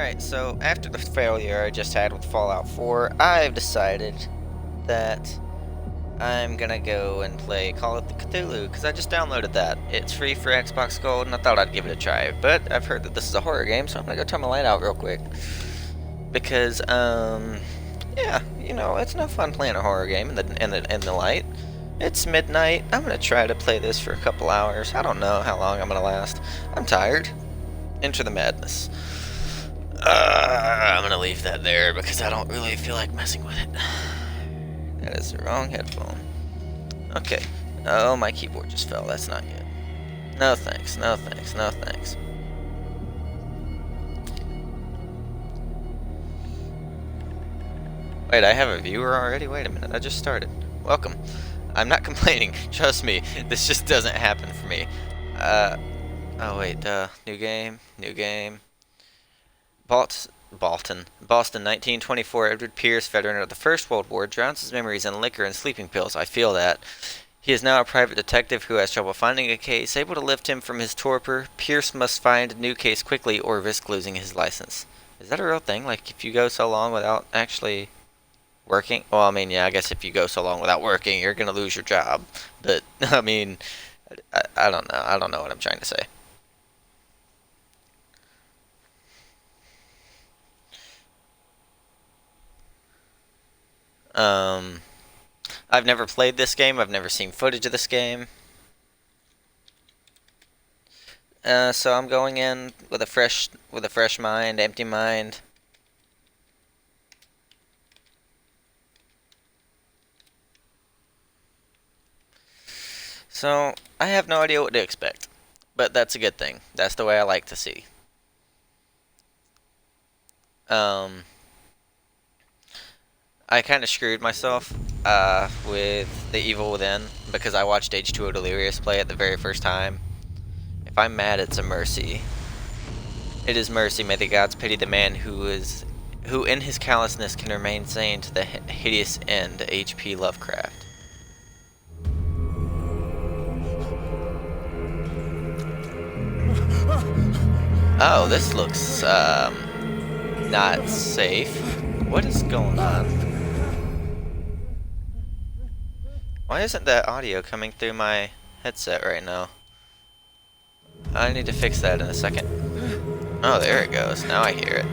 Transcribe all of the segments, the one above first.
Alright, so after the failure I just had with Fallout 4, I've decided that I'm gonna go and play Call of Cthulhu, because I just downloaded that. It's free for Xbox Gold, and I thought I'd give it a try. But I've heard that this is a horror game, so I'm gonna go turn my light out real quick. Because, yeah, you know, it's no fun playing a horror game in the light. It's midnight. I'm gonna try to play this for a couple hours. I don't know how long I'm gonna last. I'm tired. Enter the madness. I'm gonna leave that there because I don't really feel like messing with it. That is the wrong headphone. Okay. Oh, my keyboard just fell. That's not good. No thanks, no thanks, no thanks. Wait, I have a viewer already? Wait a minute, I just started. Welcome. I'm not complaining. Trust me, this just doesn't happen for me. Oh wait, new game, new game. Boston, 1924. Edward Pierce, veteran of the First World War, drowns his memories in liquor and sleeping pills. I feel that. He is now a private detective who has trouble finding a case. Able to lift him from his torpor, Pierce must find a new case quickly or risk losing his license. Is that a real thing? Like, if you go so long without actually working? Well, I mean, yeah, I guess if you go so long without working, you're going to lose your job. But, I mean, I don't know. I don't know what I'm trying to say. I've never played this game. I've never seen footage of this game. So I'm going in with a fresh mind, empty mind. So I have no idea what to expect, but that's a good thing. That's the way I like to see. I kind of screwed myself with The Evil Within because I watched H2O Delirious play it the very first time. If I'm mad, it's a mercy. It is mercy. May the gods pity the man who in his callousness can remain sane to the hideous end. H.P. Lovecraft. Oh, this looks not safe. What is going on? Why isn't that audio coming through my headset right now? I need to fix that in a second. Oh, there it goes. Now I hear it.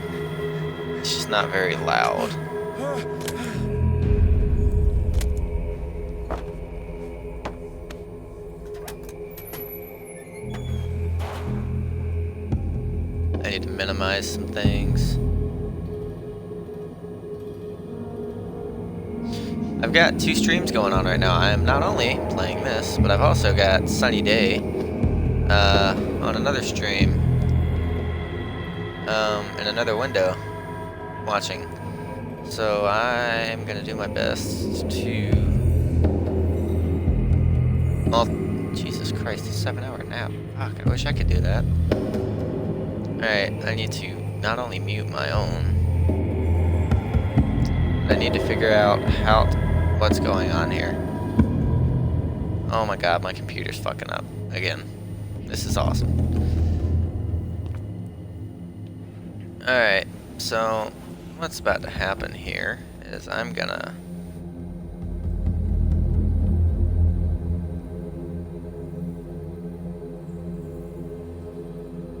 It's just not very loud. I need to minimize some things. I've got two streams going on right now. I'm not only playing this, but I've also got Sunny Day on another stream in another window watching. So I'm gonna do my best to... Well, Jesus Christ, a 7-hour nap. Fuck, I wish I could do that. Alright, I need to not only mute my own, I need to figure out what's going on here. Oh my god, my computer's fucking up again. This is awesome. Alright, so what's about to happen here is I'm gonna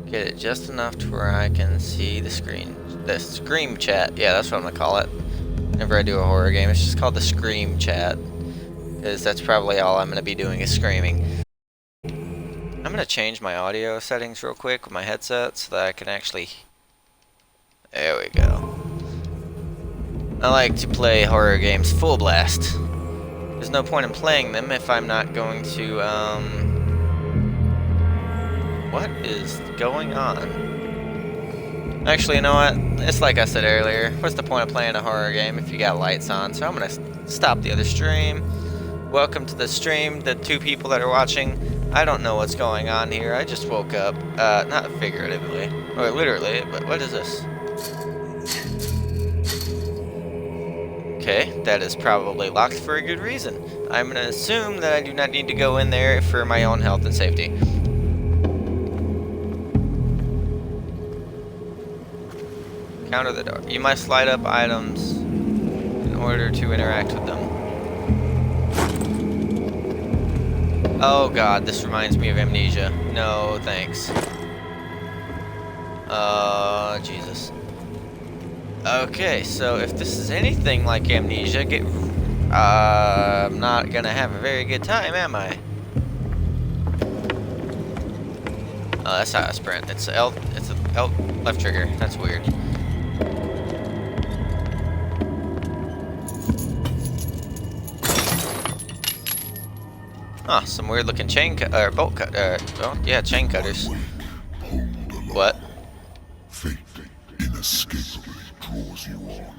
get it just enough to where I can see the scream chat. Yeah, that's what I'm gonna call it. Whenever I do a horror game, it's just called the scream chat, because that's probably all I'm gonna be doing is screaming. I'm gonna change my audio settings real quick with my headset so that I can actually... There we go. I like to play horror games full blast. There's no point in playing them if I'm not going to, What is going on? Actually, you know what? It's like I said earlier. What's the point of playing a horror game if you got lights on? So I'm gonna stop the other stream. Welcome to the stream, the two people that are watching. I don't know what's going on here. I just woke up. Not figuratively. Or literally, but what is this? Okay, that is probably locked for a good reason. I'm gonna assume that I do not need to go in there for my own health and safety. Counter the door. You must light up items in order to interact with them. Oh god, this reminds me of Amnesia. No, thanks. Jesus. Okay, so if this is anything like Amnesia, I'm not gonna have a very good time, am I? Oh, that's how I sprint. It's a L left trigger. That's weird. Huh, some weird looking chain bolt cut, well, yeah, chain cutters. What? Fate inescapably draws you on.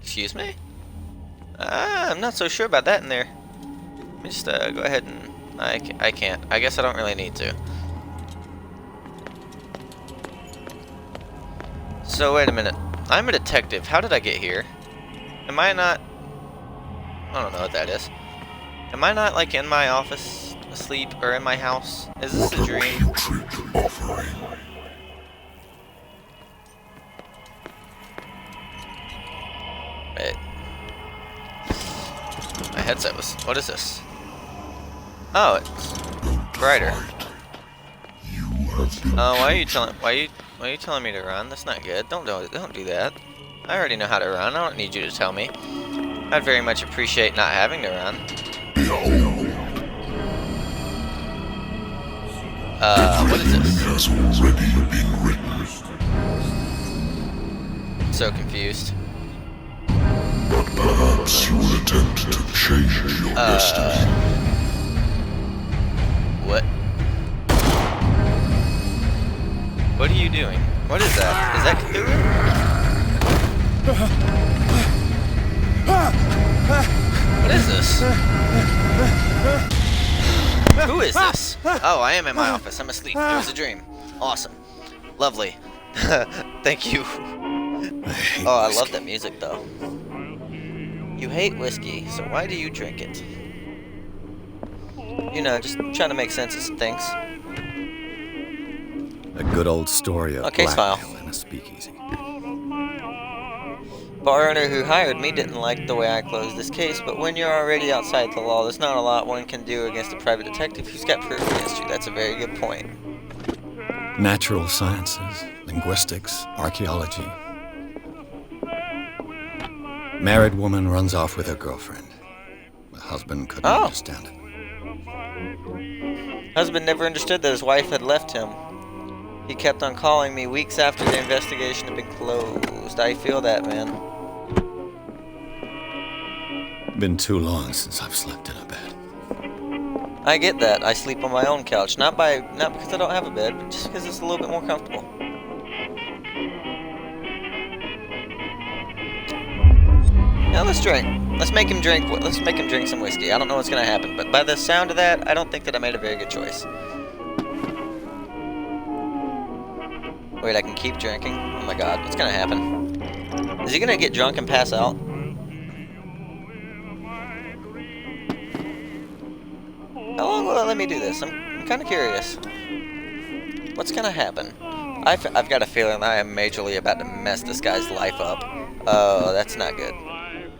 Excuse me? I'm not so sure about that in there. Let me just go ahead and... I can't. I guess I don't really need to. So, wait a minute. I'm a detective. How did I get here? Am I not... I don't know what that is. Am I not, like, in my office, asleep, or in my house? Is this a dream? Wait. My headset was... What is this? Oh, it's brighter. Why are you telling me to run? That's not good. Don't do that. I already know how to run. I don't need you to tell me. I'd very much appreciate not having to run. What is this? Has already been written. So confused. But perhaps you will attempt to change your destiny. What? What are you doing? What is that? Is that Cthulhu? What is this? Who is this? Oh, I am in my office. I'm asleep. It was a dream. Awesome. Lovely. Thank you. Oh, I love that music, though. You hate whiskey, so why do you drink it? You know, just trying to make sense of some things. A good old story of blackmail in a speakeasy. Bar owner who hired me didn't like the way I closed this case, but when you're already outside the law, there's not a lot one can do against a private detective who's got proof against you. That's a very good point. Natural sciences, linguistics, archaeology. Married woman runs off with her girlfriend. The husband couldn't understand it. Husband never understood that his wife had left him. He kept on calling me weeks after the investigation had been closed. I feel that, man. Been too long since I've slept in a bed. I get that. I sleep on my own couch, not because I don't have a bed, but just because it's a little bit more comfortable. Now let's drink. Let's make him drink some whiskey. I don't know what's gonna happen, but by the sound of that, I don't think that I made a very good choice. Wait, I can keep drinking? Oh my god, what's gonna happen? Is he gonna get drunk and pass out? How long will it let me do this? I'm kind of curious. What's gonna happen? I've got a feeling I am majorly about to mess this guy's life up. Oh, that's not good.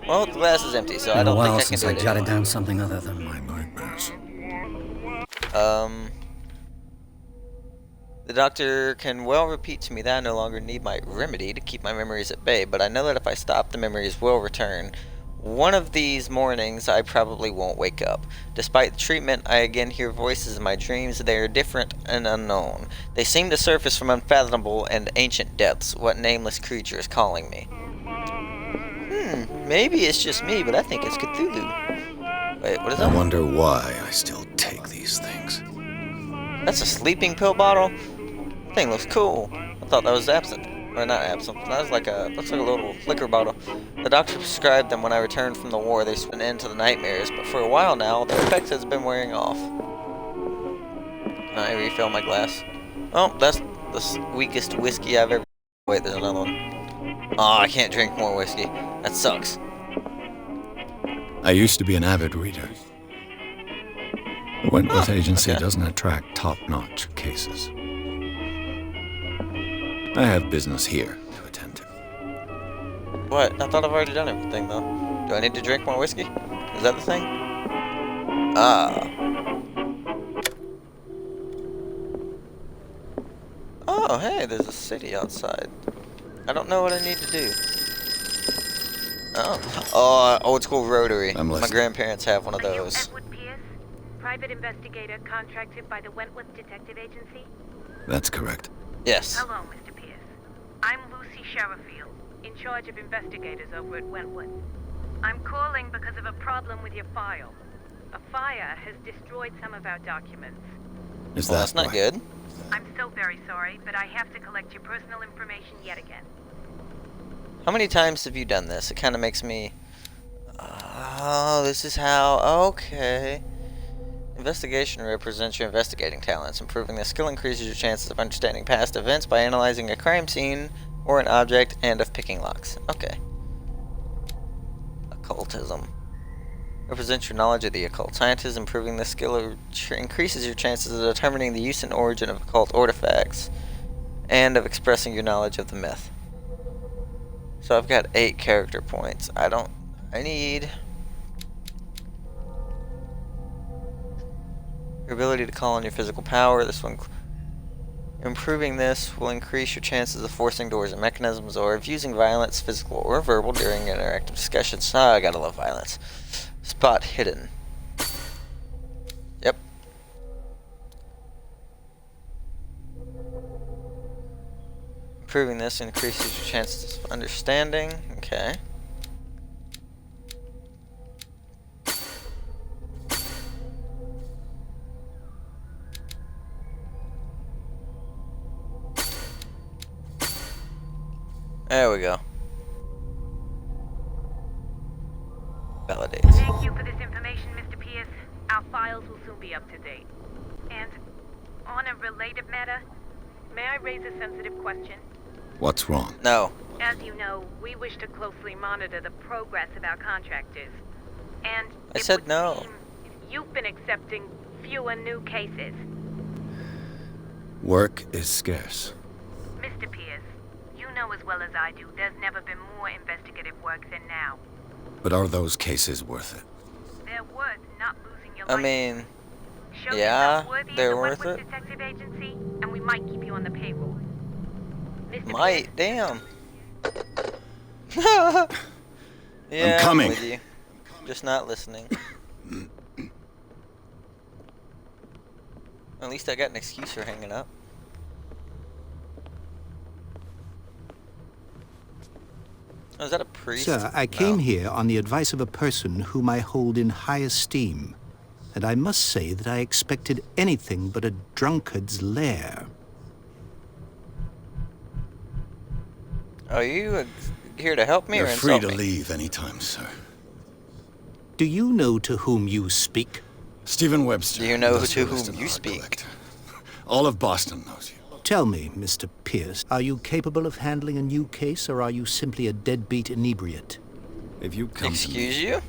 Well, the glass is empty, so I don't think I can do it. I jotted down something other than my nightmares. The doctor can well repeat to me that I no longer need my remedy to keep my memories at bay, but I know that if I stop, the memories will return. One of these mornings, I probably won't wake up. Despite the treatment, I again hear voices in my dreams. They are different and unknown. They seem to surface from unfathomable and ancient depths. What nameless creature is calling me? Maybe it's just me, but I think it's Cthulhu. Wait, what is that? I wonder why I still take these things. That's a sleeping pill bottle? Thing looks cool. I thought that was absinthe. Or not absinthe. That was like looks like a little liquor bottle. The doctor prescribed them when I returned from the war. They put an end to the nightmares, but for a while now, their effect has been wearing off. Can I refill my glass? Oh, that's the weakest whiskey I've ever... Wait, there's another one. Oh, I can't drink more whiskey. That sucks. I used to be an avid reader. The Wentworth Agency doesn't attract top-notch cases. I have business here to attend to. What? I thought I've already done everything, though. Do I need to drink more whiskey? Is that the thing? Ah. Oh, hey, there's a city outside. I don't know what I need to do. Oh, old school rotary. I'm My listening. grandparents have one of Are you those. Edward Pierce, private investigator contracted by the Wentworth Detective Agency? That's correct. Yes. Hello, Mr. Pierce. I'm Lucy Sherifield, in charge of investigators over at Wentworth. I'm calling because of a problem with your file. A fire has destroyed some of our documents. Is Well, that that's not right? good. I'm so very sorry, but I have to collect your personal information yet again. How many times have you done this? It kind of makes me... Oh, this is how... Okay. Investigation represents your investigating talents. Improving this skill increases your chances of understanding past events by analyzing a crime scene or an object and of picking locks. Okay. Occultism. Represents your knowledge of the occult sciences. Improving this skill increases your chances of determining the use and origin of occult artifacts and of expressing your knowledge of the myth. So I've got 8 character points. I need... Your ability to call on your physical power. This one... Improving this will increase your chances of forcing doors and mechanisms or of using violence, physical or verbal, during interactive discussions. Ah, I gotta love violence. Spot hidden. Yep. Improving this increases your chances of understanding. Okay. There we go. Validates. Thank you for this information, Mr. Pierce. Our files will soon be up to date. And on a related matter, may I raise a sensitive question? What's wrong? No. As you know, we wish to closely monitor the progress of our contractors. And I it said would no. seem you've been accepting fewer new cases. Work is scarce. Mr. Pierce, you know as well as I do, there's never been more investigative work than now. But are those cases worth it? They're worth not losing your I life. mean, Show yeah, yourself worthy of they're the worth Wentworth it. Detective Agency, and we might keep you on the payroll. Mr. Might. Damn. I'm Yeah, coming. with you. Just not listening. At least I got an excuse for hanging up. Oh, is that a priest? Sir, I came No. here on the advice of a person whom I hold in high esteem, and I must say that I expected anything but a drunkard's lair. Are you here to help me You're or free insult to me? leave anytime, sir. Do you know to whom you speak? Stephen Webster. Do you know industrial to whom listed you art speak? collector. All of Boston knows you. Tell me, Mr. Pierce, are you capable of handling a new case, or are you simply a deadbeat inebriate? If you come to Excuse me, you?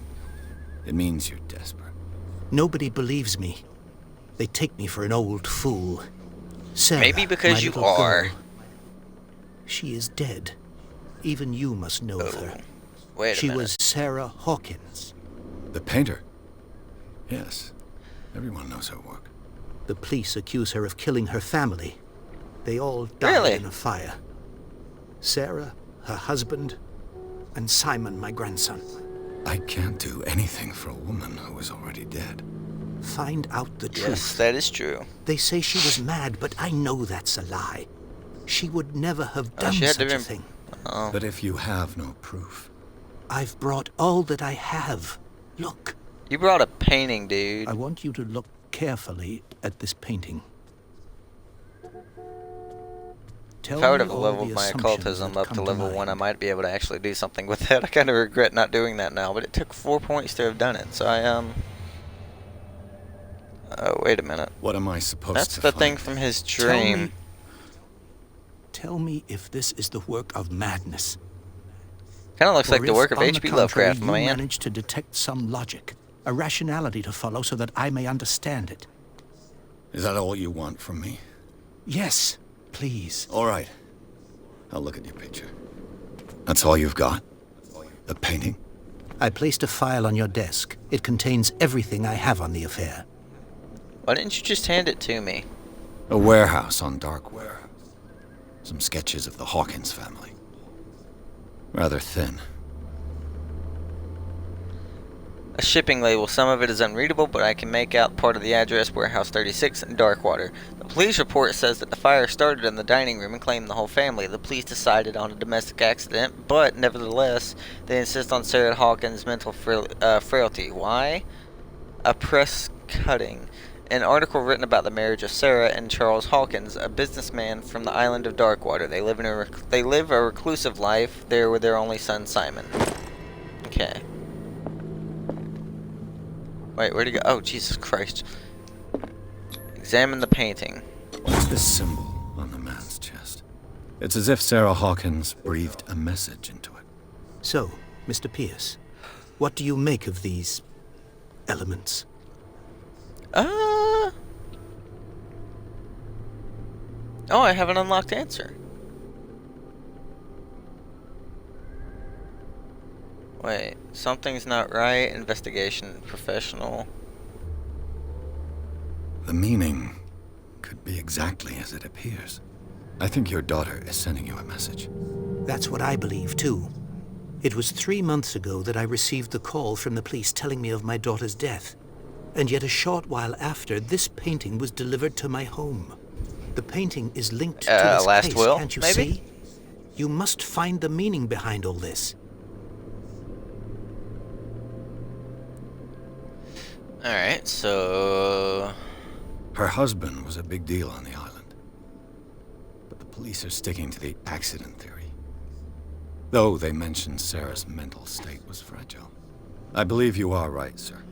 it means you're desperate. Nobody believes me. They take me for an old fool. Sarah, Maybe because my you little are. girl, she is dead. Even you must know of her. Wait a She minute. was Sarah Hawkins. The painter? Yes. Everyone knows her work. The police accuse her of killing her family. They all died Really? in a fire. Sarah, her husband, and Simon, my grandson. I can't do anything for a woman who is already dead. Find out the Yes, truth. that is true. They say she was mad, but I know that's a lie. She would never have done she had to such a be- thing. Oh. But if you have no proof, I've brought all that I have. Look, You brought a painting, dude. I want you to look carefully at this painting. Tell If I would me have all leveled the my assumptions occultism that up to come level 1, I mind. might be able to actually do something with that. I kind of regret not doing that now, but it took 4 points to have done it, so Oh, wait a minute. what am I supposed That's to the find? thing from his Tell dream. Tell me if this is the work of madness. Kind of looks like Or the if, work of on the H.P. contrary, Lovecraft, my you man. manage to detect some logic, a rationality to follow so that I may understand it. Is that all you want from me? Yes, please. All right. I'll look at your picture. That's all you've got? The painting? I placed a file on your desk. It contains everything I have on the affair. Why didn't you just hand it to me? A warehouse on Darkware. Some sketches of the Hawkins family. Rather thin. A shipping label. Some of it is unreadable, but I can make out part of the address, Warehouse 36 in Darkwater. The police report says that the fire started in the dining room and claimed the whole family. The police decided on a domestic accident, but nevertheless, they insist on Sarah Hawkins' mental frailty. Why? A press cutting. An article written about the marriage of Sarah and Charles Hawkins, a businessman from the island of Darkwater. They live a reclusive life there with their only son, Simon. Okay. Wait, where'd he go? Oh, Jesus Christ. Examine the painting. What's this symbol on the man's chest? It's as if Sarah Hawkins breathed a message into it. So, Mr. Pierce, what do you make of these elements? Oh, I have an unlocked answer. Wait, something's not right. Investigation, professional. The meaning could be exactly as it appears. I think your daughter is sending you a message. That's what I believe, too. It was 3 months ago that I received the call from the police telling me of my daughter's death. And yet a short while after, this painting was delivered to my home. The painting is linked to this last case, will, can't you maybe? see? You must find the meaning behind all this. Alright, so... Her husband was a big deal on the island. But the police are sticking to the accident theory. Though they mentioned Sarah's mental state was fragile. I believe you are right, sir.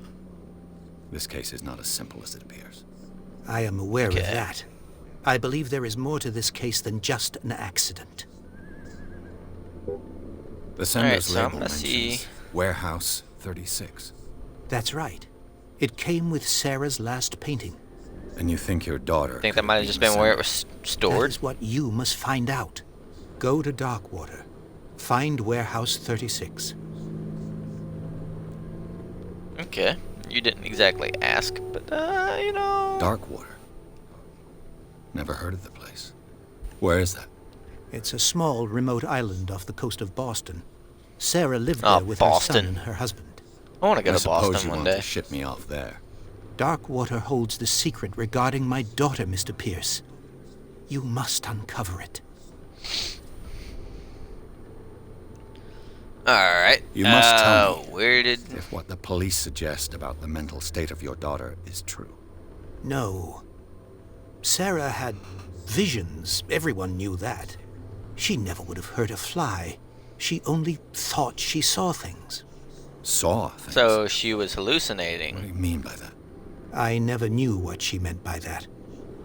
This case is not as simple as it appears. I am aware of Okay. that. I believe there is more to this case than just an accident. The sender's so I'm label gonna mentions see- Warehouse 36. That's right. It came with Sarah's last painting. And you think your daughter... I think could that might have been just the been where it sender. was That stored. is what you must find out. Go to Darkwater. Find Warehouse 36. Okay. You didn't exactly ask, but, you know... Darkwater. Never heard of the place. Where is that? It's a small, remote island off the coast of Boston. Sarah lived Oh, there with her Boston. son and her husband. I want to go I to suppose Boston you one want day. to ship me off there. Darkwater holds the secret regarding my daughter, Mr. Pierce. You must uncover it. Alright. You must tell me where did... if what the police suggest about the mental state of your daughter is true. No. Sarah had visions. Everyone knew that. She never would have hurt a fly. She only thought she saw things. Saw things? So she was What do hallucinating. you mean by that? I never knew what she meant by that.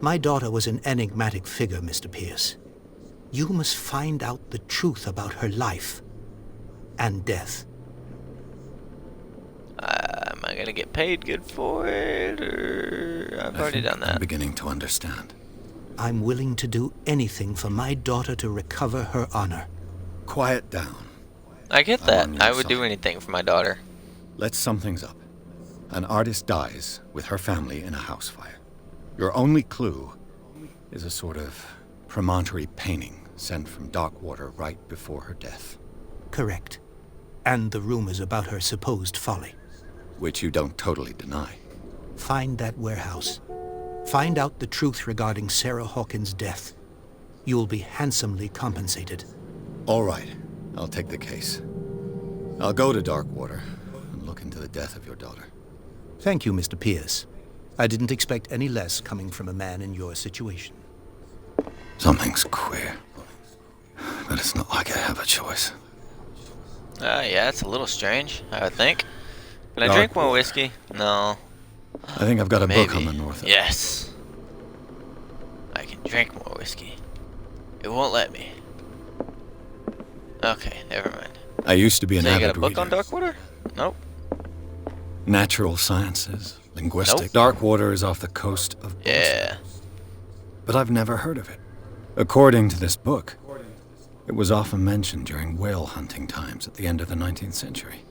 My daughter was an enigmatic figure, Mr. Pierce. You must find out the truth about her life and death. Am I gonna get paid good for it, or... I've I already think done I'm that. beginning to understand. I'm willing to do anything for my daughter to recover her honor. Quiet down. I get I'm that. on your I would do side. anything for my daughter. Let's sum things up. An artist dies with her family in a house fire. Your only clue is a sort of promontory painting sent from Darkwater right before her death, Correct. And the rumors about her supposed folly. which you don't totally deny. Find that warehouse. Find out the truth regarding Sarah Hawkins' death. You'll be handsomely compensated. All right, I'll take the case. I'll go to Darkwater and look into the death of your daughter. Thank you, Mr. Pierce. I didn't expect any less coming from a man in your situation. Something's queer, but it's not like I have a choice. Yeah, it's a little strange, I would think. Can I Dark drink more water. whiskey? No. I think I've got a Maybe. book on the north. Yes. I can drink more whiskey. It won't let me. Okay, never mind. I used to be an So you avid got a book reader. on Darkwater? Nope. Natural sciences, linguistics. Nope. Darkwater is off the coast of Boston. Yeah. But I've never heard of it. According to this book, It was often mentioned during whale hunting times at the end of the 19th century.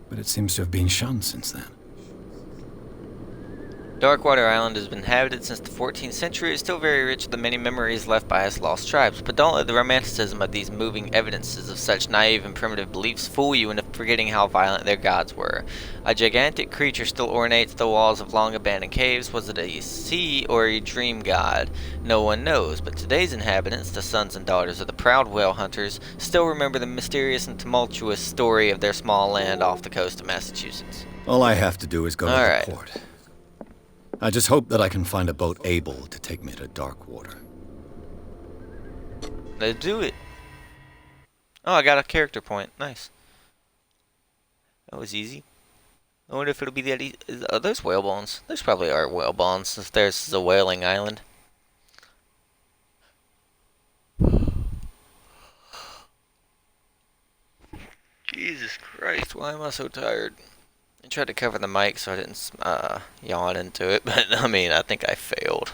But it seems to have been shunned since then. Darkwater Island has been inhabited since the 14th century. It is still very rich with the many memories left by its lost tribes, but don't let the romanticism of these moving evidences of such naive and primitive beliefs fool you into forgetting how violent their gods were. A gigantic creature still ornates the walls of long-abandoned caves. Was it a sea or a dream god? No one knows, but today's inhabitants, the sons and daughters of the proud whale hunters, still remember the mysterious and tumultuous story of their small land off the coast of Massachusetts. All I have to do is go to Alright. the port. I just hope that I can find a boat able to take me to Darkwater. Let's do it. Oh, I got a character point. Nice. That was easy. I wonder if it'll be that easy. Are those whale bones? Those probably are whale bones, if there's a whaling island. Jesus Christ, why am I so tired? I tried to cover the mic so I didn't yawn into it, but I mean, I think I failed.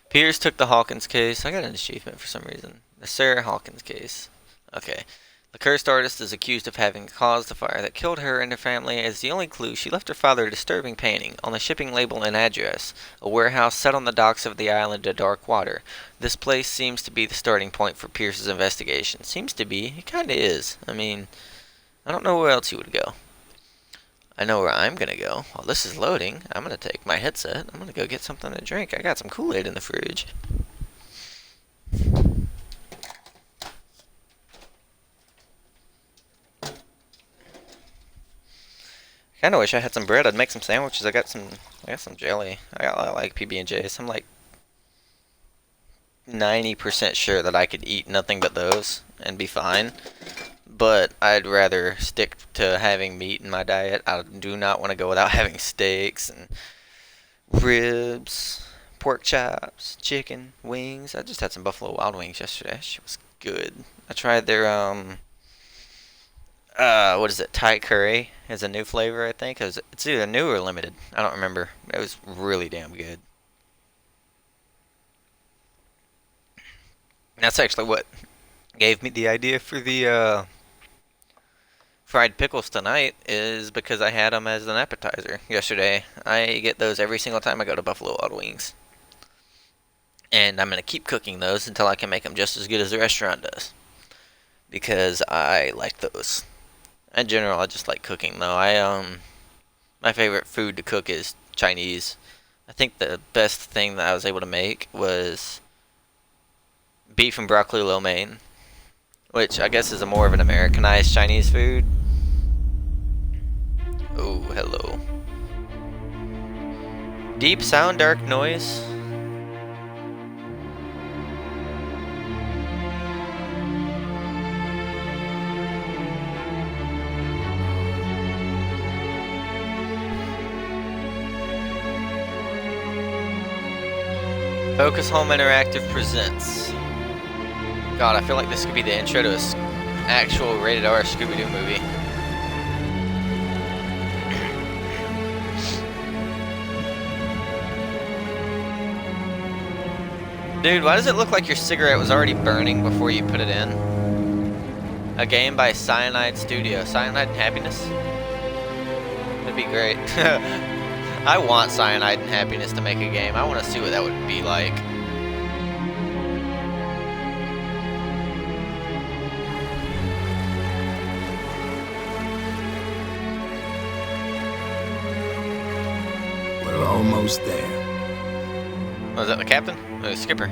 Pierce took the Hawkins case. I got an achievement for some reason. The Sarah Hawkins case. Okay. The cursed artist is accused of having caused the fire that killed her and her family. As the only clue, she left her father a disturbing painting on the shipping label and address, a warehouse set on the docks of the island of Darkwater. This place seems to be the starting point for Pierce's investigation. Seems to be. It kind of is. I mean, I don't know where else he would go. I know where I'm going to go. While this is loading, I'm going to take my headset. I'm going to go get something to drink. I got some Kool-Aid in the fridge. Kinda wish I had some bread. I'd make some sandwiches. I got some jelly. I like PB&Js. I'm like 90% sure that I could eat nothing but those and be fine. But I'd rather stick to having meat in my diet. I do not want to go without having steaks and ribs, pork chops, chicken, wings. I just had some Buffalo Wild Wings yesterday. She was good. I tried their what is it? Thai curry is a new flavor, I think. It's either new or limited. I don't remember. It was really damn good. That's actually what gave me the idea for the fried pickles tonight, is because I had them as an appetizer yesterday. I get those every single time I go to Buffalo Wild Wings. And I'm going to keep cooking those until I can make them just as good as the restaurant does. Because I like those. In general, I just like cooking, though. My favorite food to cook is Chinese. I think the best thing that I was able to make was beef and broccoli lo mein, which I guess is a more of an Americanized Chinese food. Oh, hello. Deep sound, dark noise. Focus Home Interactive presents. God, I feel like this could be the intro to an actual rated R Scooby-Doo movie. Dude, why does it look like your cigarette was already burning before you put it in? A game by Cyanide Studio. Cyanide and Happiness? That'd be great. I want Cyanide and Happiness to make a game. I want to see what that would be like. We're almost there. Was that the captain? Or the skipper?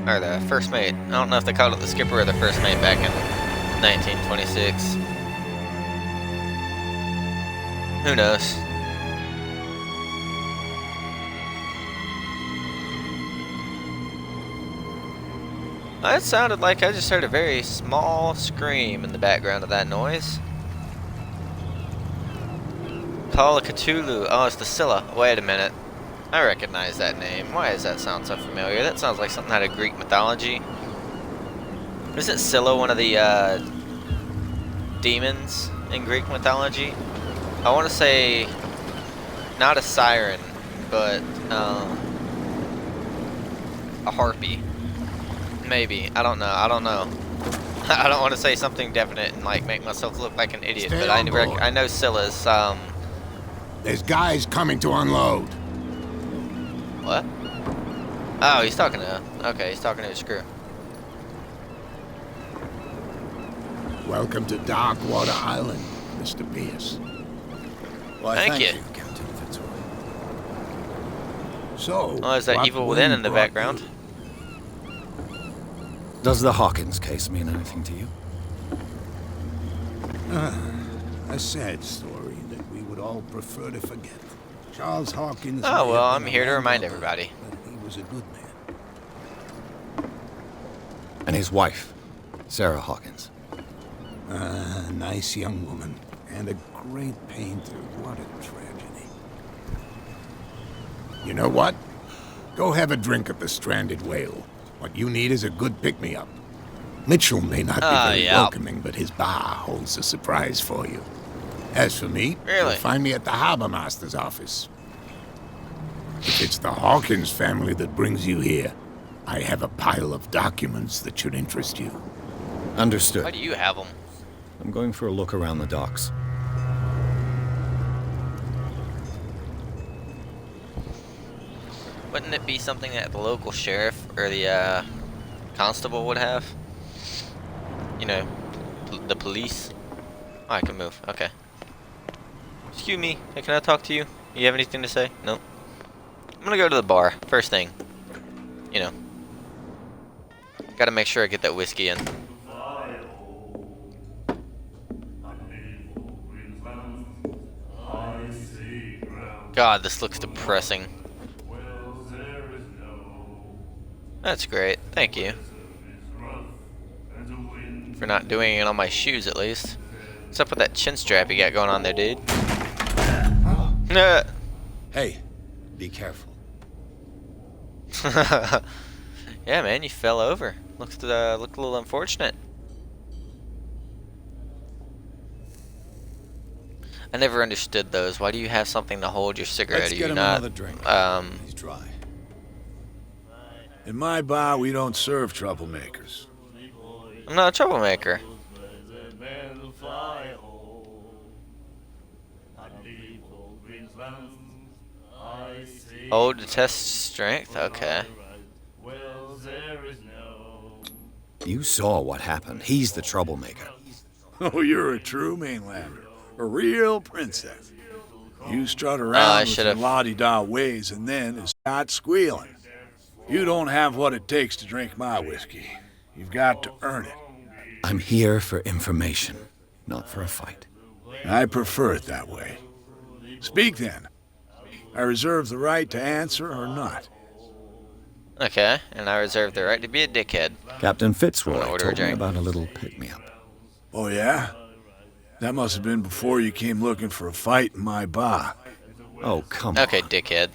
Or the first mate? I don't know if they called it the skipper or the first mate back in 1926. Who knows? That sounded like I just heard a very small scream in the background of that noise. Call of Cthulu. Oh, it's the Scylla. Wait a minute. I recognize that name. Why does that sound so familiar? That sounds like something out of Greek mythology. Isn't Scylla one of the demons in Greek mythology? I want to say not a siren, but A harpy. Maybe. I don't know. I don't know. I don't want to say something definite and like make myself look like an idiot, Stay but on board. I know Scylla's There's guys coming to unload. what? Oh, he's talking to. Okay, he's talking to his crew. Welcome to Darkwater Island, Mr. Pierce. Why, Thank you. Captain Fitzroy. So, Oh, there's that what evil within wind in the brought background. you? Does the Hawkins case mean anything to you? A sad story that we would all prefer to forget. Charles Hawkins. Oh, may well, have I'm been here a to remind landlubber, everybody. But he was a good man. And his wife, Sarah Hawkins. A nice young woman. And a great painter. What a tragedy. You know what? Go have a drink at the Stranded Whale. What you need is a good pick-me-up. Mitchell may not be very yeah. welcoming, but his bar holds a surprise for you. As for me, Really? you'll find me at the Harbor Master's office. If it's the Hawkins family that brings you here, I have a pile of documents that should interest you. Understood. Why do you have them? I'm going for a look around the docks. Wouldn't it be something that the local sheriff or the constable would have? You know, the police. Oh, I can move. Okay. Excuse me. Hey, can I talk to you? You have anything to say? No. I'm gonna go to the bar first thing. You know. Gotta make sure I get that whiskey in. God, this looks depressing. That's great. Thank you. For not doing it on my shoes, at least. What's up with that chin strap you got going on there, dude? Nah. Hey, be careful. Yeah, man, you fell over. Looked a little unfortunate. I never understood those. Why do you have something to hold your cigarette? Let's Are get you him not? another drink. He's dry. In my bar, we don't serve troublemakers. I'm not a troublemaker. Oh, to test strength? Okay. You saw what happened. He's the troublemaker. Oh, you're a true mainlander. A real princess. You strut I around with your should've- la-di-da ways and then start squealing. You don't have what it takes to drink my whiskey. You've got to earn it. I'm here for information, not for a fight. I prefer it that way. Speak then. I reserve the right to answer or not. Okay, and I reserve the right to be a dickhead. Captain I'm Fitzroy gonna order a told me drink. about a little pick-me-up. Oh, yeah? That must have been before you came looking for a fight in my bar. Oh, come Okay, on. dickhead.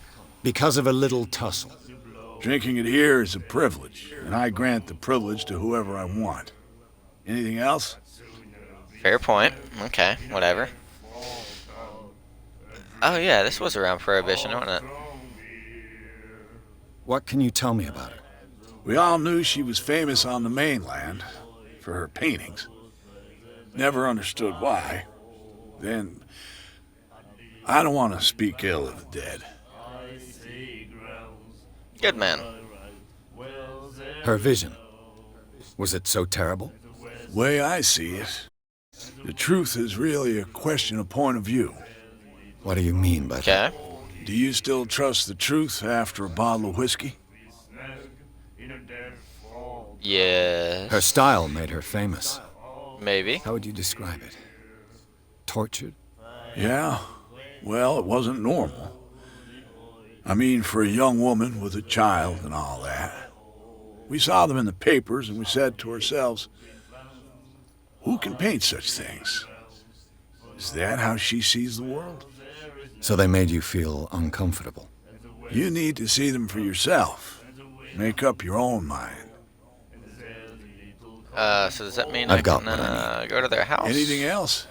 Because of a little tussle. Drinking it here is a privilege, and I grant the privilege to whoever I want. Anything else? Fair point. Okay, whatever. Oh yeah, this was around Prohibition, wasn't it? What can you tell me about her? We all knew she was famous on the mainland for her paintings. Never understood why. Then, I don't want to speak ill of the dead. Good man. Her vision. Was it so terrible? Way I see it, the truth is really a question of point of view. What do you mean by that? Okay. Do you still trust the truth after a bottle of whiskey? Yeah. Her style made her famous. Maybe. How would you describe it? Tortured? Yeah. Well, it wasn't normal. I mean, for a young woman with a child and all that. We saw them in the papers and we said to ourselves, who can paint such things? Is that how she sees the world? So they made you feel uncomfortable. You need to see them for yourself. Make up your own mind. So does that mean I've I got can what I go to their house? Anything else?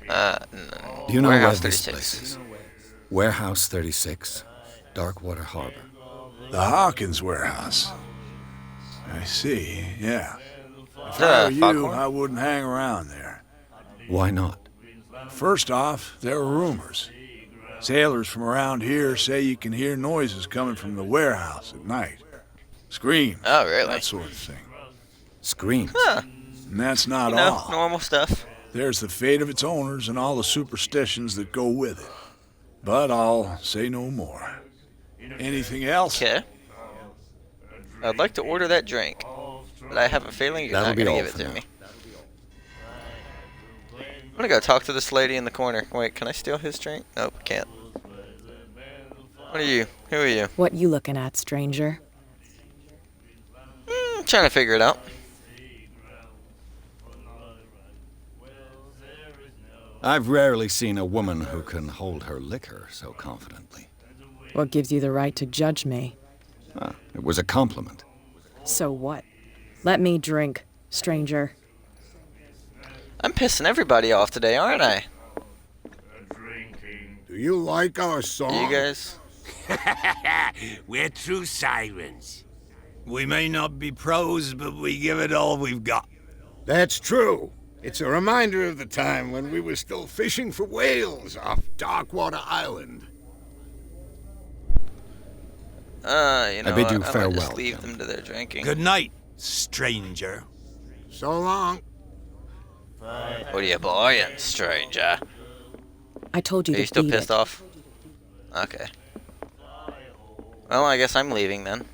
No. Do you know where Warehouse this 36. place is? Warehouse 36, Darkwater Harbor. The Hawkins warehouse. I see, yeah. If I were you, Foghorn? I wouldn't hang around there. Why not? First off, there are rumors. Sailors from around here say you can hear noises coming from the warehouse at night. Screams. Oh, really? That sort of thing. Screams. Huh. And that's not You know, all. normal stuff. There's the fate of its owners and all the superstitions that go with it. But I'll say no more. Anything else? Okay. I'd like to order that drink, but I have a feeling you're That'll not be gonna all give it for to now. me. I'm gonna go talk to this lady in the corner. Wait, can I steal his drink? Nope, can't. What are you? Who are you? What you looking at, stranger? Trying to figure it out. I've rarely seen a woman who can hold her liquor so confidently. What gives you the right to judge me? Ah, it was a compliment. So what? Let me drink, stranger. I'm pissing everybody off today, aren't I? Do you like our song? You guys? We're true sirens. We may not be pros, but we give it all we've got. That's true. It's a reminder of the time when we were still fishing for whales off Darkwater Island. You know bid you what? I might farewell, just leave gentlemen. them to their drinking. Good night, stranger. So long. What are you buying, stranger? I told you Are you to still beat pissed it. off? Okay. Well, I guess I'm leaving then.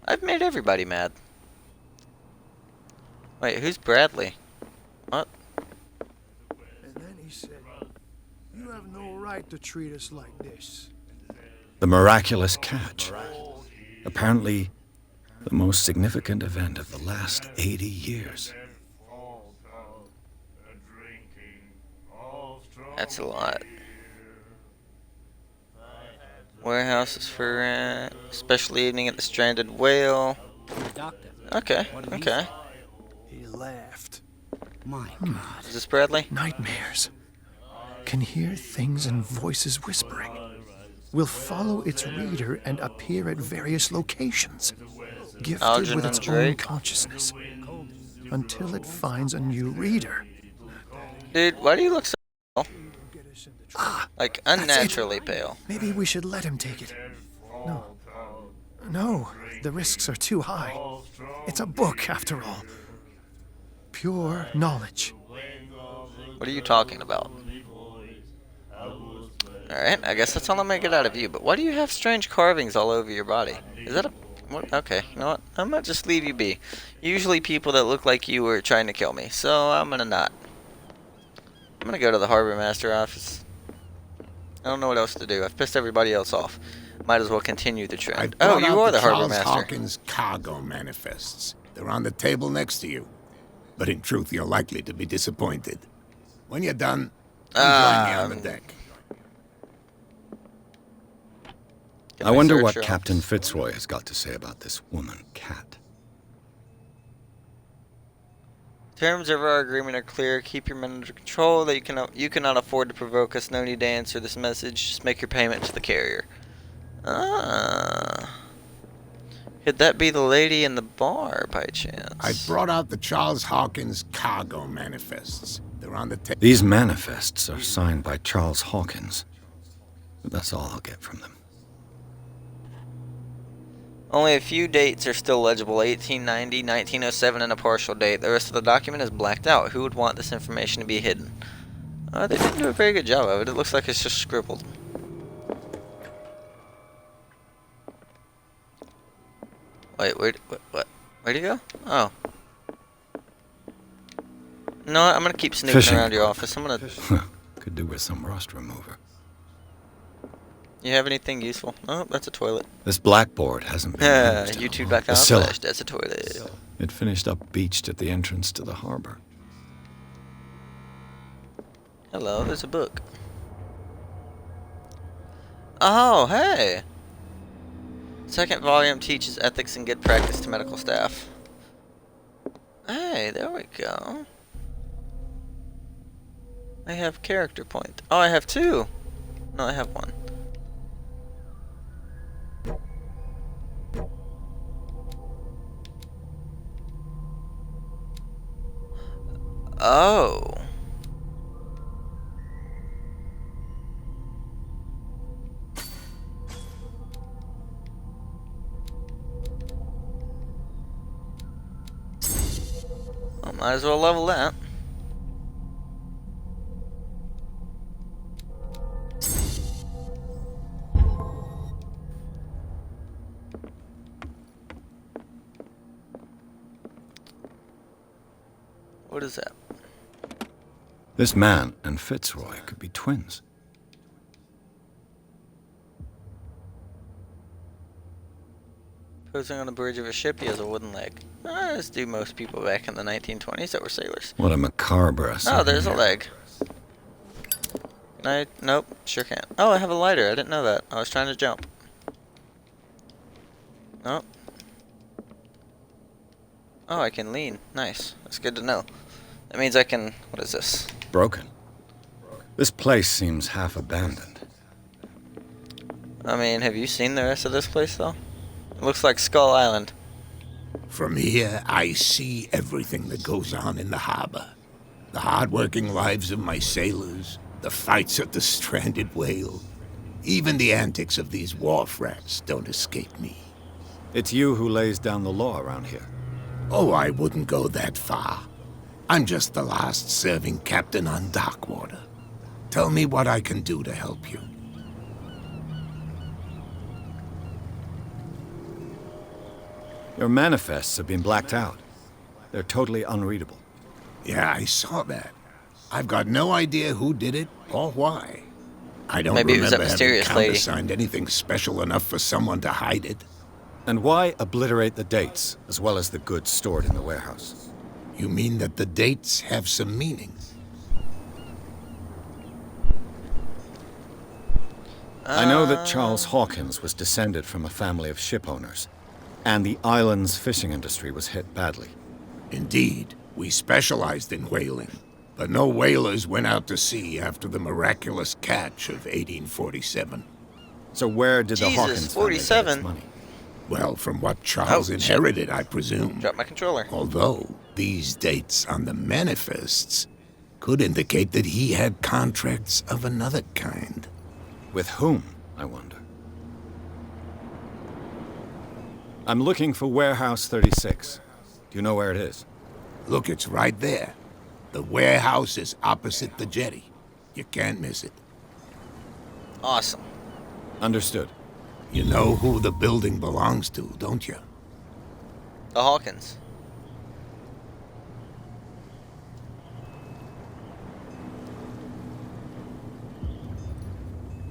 I've made everybody mad. Wait, who's Bradley? What? And then he said, "You have no right to treat us like this." The miraculous catch. Apparently, the most significant event of the last 80 years. That's a lot. Warehouse is for rent. Special evening at the Stranded Whale. Doctor, Okay, What did he okay. He laughed. my God. Is this Bradley? Nightmares. Can hear things and voices whispering. Will follow its reader and appear at various locations. Gifted Algernon with its own Drake. consciousness. Until it finds a new reader. Dude, why do you look so pale? Ah, Like, that's it. unnaturally pale. Maybe we should let him take it. No, the risks are too high. It's a book, after all. Pure knowledge. What are you talking about? Alright, I guess that's all I'm gonna get out of you, but why do you have strange carvings all over your body? Is that a... What? Okay, you know what? I'm gonna just leave you be. Usually people that look like you are trying to kill me, so I'm gonna not. I'm gonna go to the harbor master office. I don't know what else to do. I've pissed everybody else off. Might as well continue the trend. Oh, you are the harbor Charles master. Hawkins cargo manifests. They're on the table next to you. But in truth, you're likely to be disappointed. When you're done, join me on the deck. Get I my wonder search what off. Captain Fitzroy has got to say about this woman, Cat. Terms of our agreement are clear. Keep your men under control. That you cannot afford to provoke us. No need to answer this message. Just make your payment to the carrier. Ah. Could that be the lady in the bar by chance? I brought out the Charles Hawkins cargo manifests. They're on the table. These manifests are signed by Charles Hawkins. But that's all I'll get from them. Only a few dates are still legible. 1890, 1907, and a partial date. The rest of the document is blacked out. Who would want this information to be hidden? They didn't do a very good job of it. It looks like it's just scribbled. Wait, what? Where'd he go? Oh. No, I'm gonna keep snooping Fishing around your boat. office. I'm gonna... Could do with some rust remover. You have anything useful? Oh, that's a toilet. This blackboard hasn't been used in a while. YouTube.com Priscilla. / that's a toilet. It finished up beached at the entrance to the harbor. Hello, there's a book. Oh, hey! Second volume teaches ethics and good practice to medical staff. Hey, there we go. I have character point. Oh, I have 2. No, I have 1. Oh. Well, might as well level that. What is that? This man and Fitzroy could be twins. Posing on the bridge of a ship, he has a wooden leg. As do most people back in the 1920s that were sailors. What a macabre Oh, aside there's a here. leg. Nope, sure can't. Oh, I have a lighter. I didn't know that. I was trying to jump. Nope. Oh, I can lean. Nice. That's good to know. That means I can... What is this? Broken. This place seems half abandoned. I mean, have you seen the rest of this place, though? It looks like Skull Island. From here, I see everything that goes on in the harbor. The hard-working lives of my sailors, the fights at the stranded whale. Even the antics of these wharf rats don't escape me. It's you who lays down the law around here. Oh, I wouldn't go that far. I'm just the last serving captain on Darkwater. Tell me what I can do to help you. Your manifests have been blacked out. They're totally unreadable. Yeah, I saw that. I've got no idea who did it or why. I don't Maybe it was that remember mysterious having lady. countersigned anything special enough for someone to hide it. And why obliterate the dates, as well as the goods stored in the warehouse? You mean that the dates have some meaning? I know that Charles Hawkins was descended from a family of ship owners, and the island's fishing industry was hit badly. Indeed, we specialized in whaling, but no whalers went out to sea after the miraculous catch of 1847. So where did the Jesus, Hawkins family get 47? its money? Well, from what Charles Oh, inherited, I presume. Drop my controller. Although, these dates on the manifests could indicate that he had contracts of another kind. With whom, I wonder? I'm looking for Warehouse 36. Do you know where it is? Look, it's right there. The warehouse is opposite the jetty. You can't miss it. Awesome. Understood. You know who the building belongs to, don't you? The Hawkins.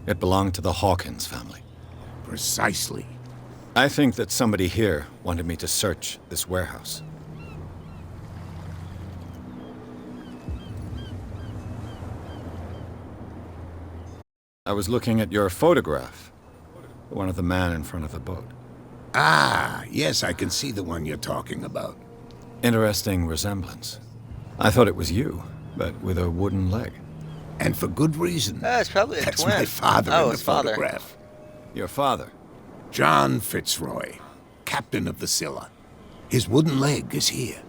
It belonged to the Hawkins family. Precisely. I think that somebody here wanted me to search this warehouse. I was looking at your photograph. The one of the man in front of the boat. Ah, yes, I can see the one you're talking about. Interesting resemblance. I thought it was you, but with a wooden leg. And for good reason. It's probably a That's twin. my father Oh, in the his father. photograph. Your father? John Fitzroy, captain of the Scylla. His wooden leg is here.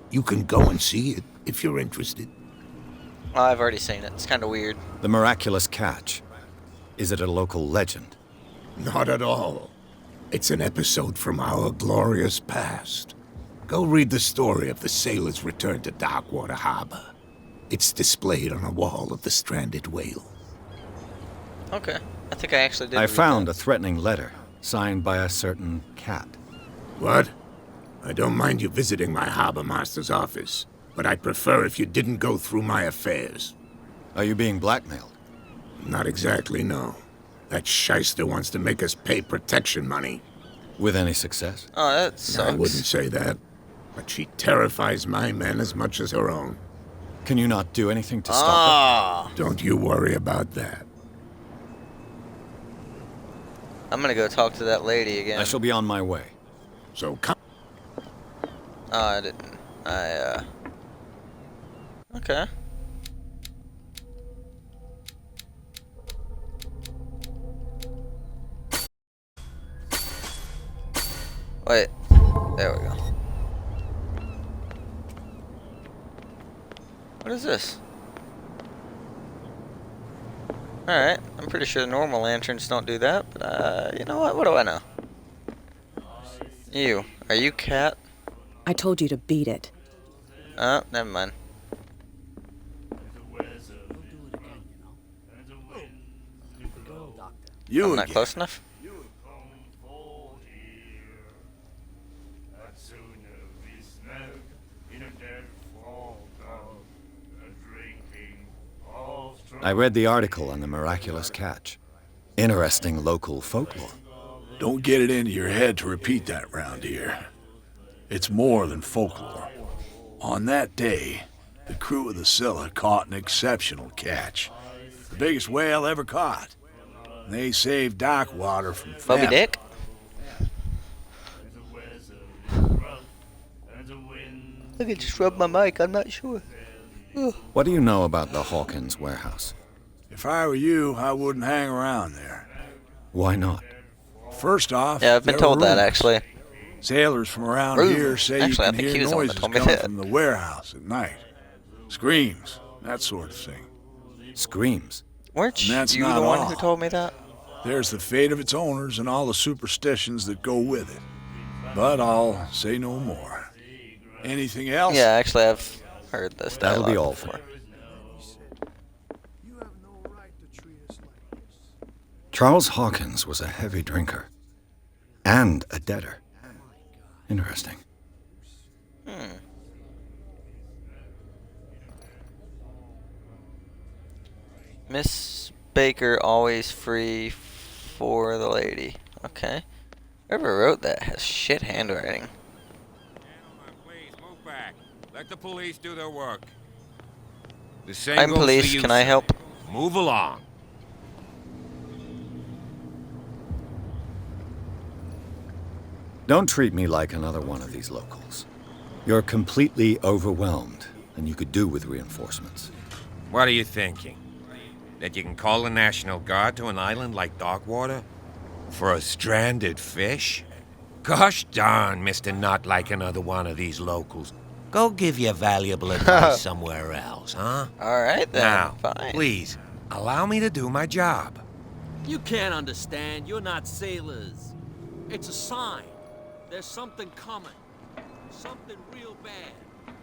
You can go and see it if you're interested. Oh, I've already seen it. It's kind of weird. The miraculous catch. Is it a local legend? Not at all. It's an episode from our glorious past. Go read the story of the sailor's return to Darkwater Harbor. It's displayed on a wall of the stranded whale. Okay. I think I actually did. I read found that. a threatening letter, signed by a certain cat. What? I don't mind you visiting my harbor master's office, but I'd prefer if you didn't go through my affairs. Are you being blackmailed? Not exactly, no. That shyster wants to make us pay protection money. With any success? Oh, that sucks. I wouldn't say that, but she terrifies my men as much as her own. Can you not do anything to stop Ah, Don't you worry about that. I'm gonna go talk to that lady it? again. I shall be on my way. So come. Oh, I didn't. Okay. Wait. There we go. What is this? Alright, I'm pretty sure the normal lanterns don't do that, but you know what? What do I know? You. Are you Cat? I told you to beat it. Oh, never mind. You I'm not again. close enough? I read the article on the miraculous catch. Interesting local folklore. Don't get it into your head to repeat that round here. It's more than folklore. On that day, the crew of the Scylla caught an exceptional catch. The biggest whale ever caught. They saved dock water from Moby famine. Dick? I could just rub my mic, I'm not sure. What do you know about the Hawkins warehouse? If I were you, I wouldn't hang around there. Why not? First off, Yeah, I've been there told are that rumors. actually. Sailors from around Rumors. here say Actually, I you can think he hear was the one that noises told me coming that. from the warehouse at night. Screams, that sort of thing. Screams. Weren't And that's you not the one all. who told me that? There's the fate of its owners and all the superstitions that go with it. But I'll say no more. Anything else? Yeah, actually I've heard this That'll dialogue be all before. Charles Hawkins was a heavy drinker. And a debtor. Interesting. Miss Baker always free for the lady. Okay. Whoever wrote that has shit handwriting. Gentlemen, please move back. Let the police do their work. The same I'm goes for police, you, can I sir. help? Move along. Don't treat me like another one of these locals. You're completely overwhelmed, and you could do with reinforcements. What are you thinking? That you can call the National Guard to an island like Darkwater? For a stranded fish? Gosh darn, Mr. Not like another one of these locals. Go give your valuable advice somewhere else, huh? Alright then, Now, fine. please, allow me to do my job. You can't understand. You're not sailors. It's a sign. There's something coming. Something real bad.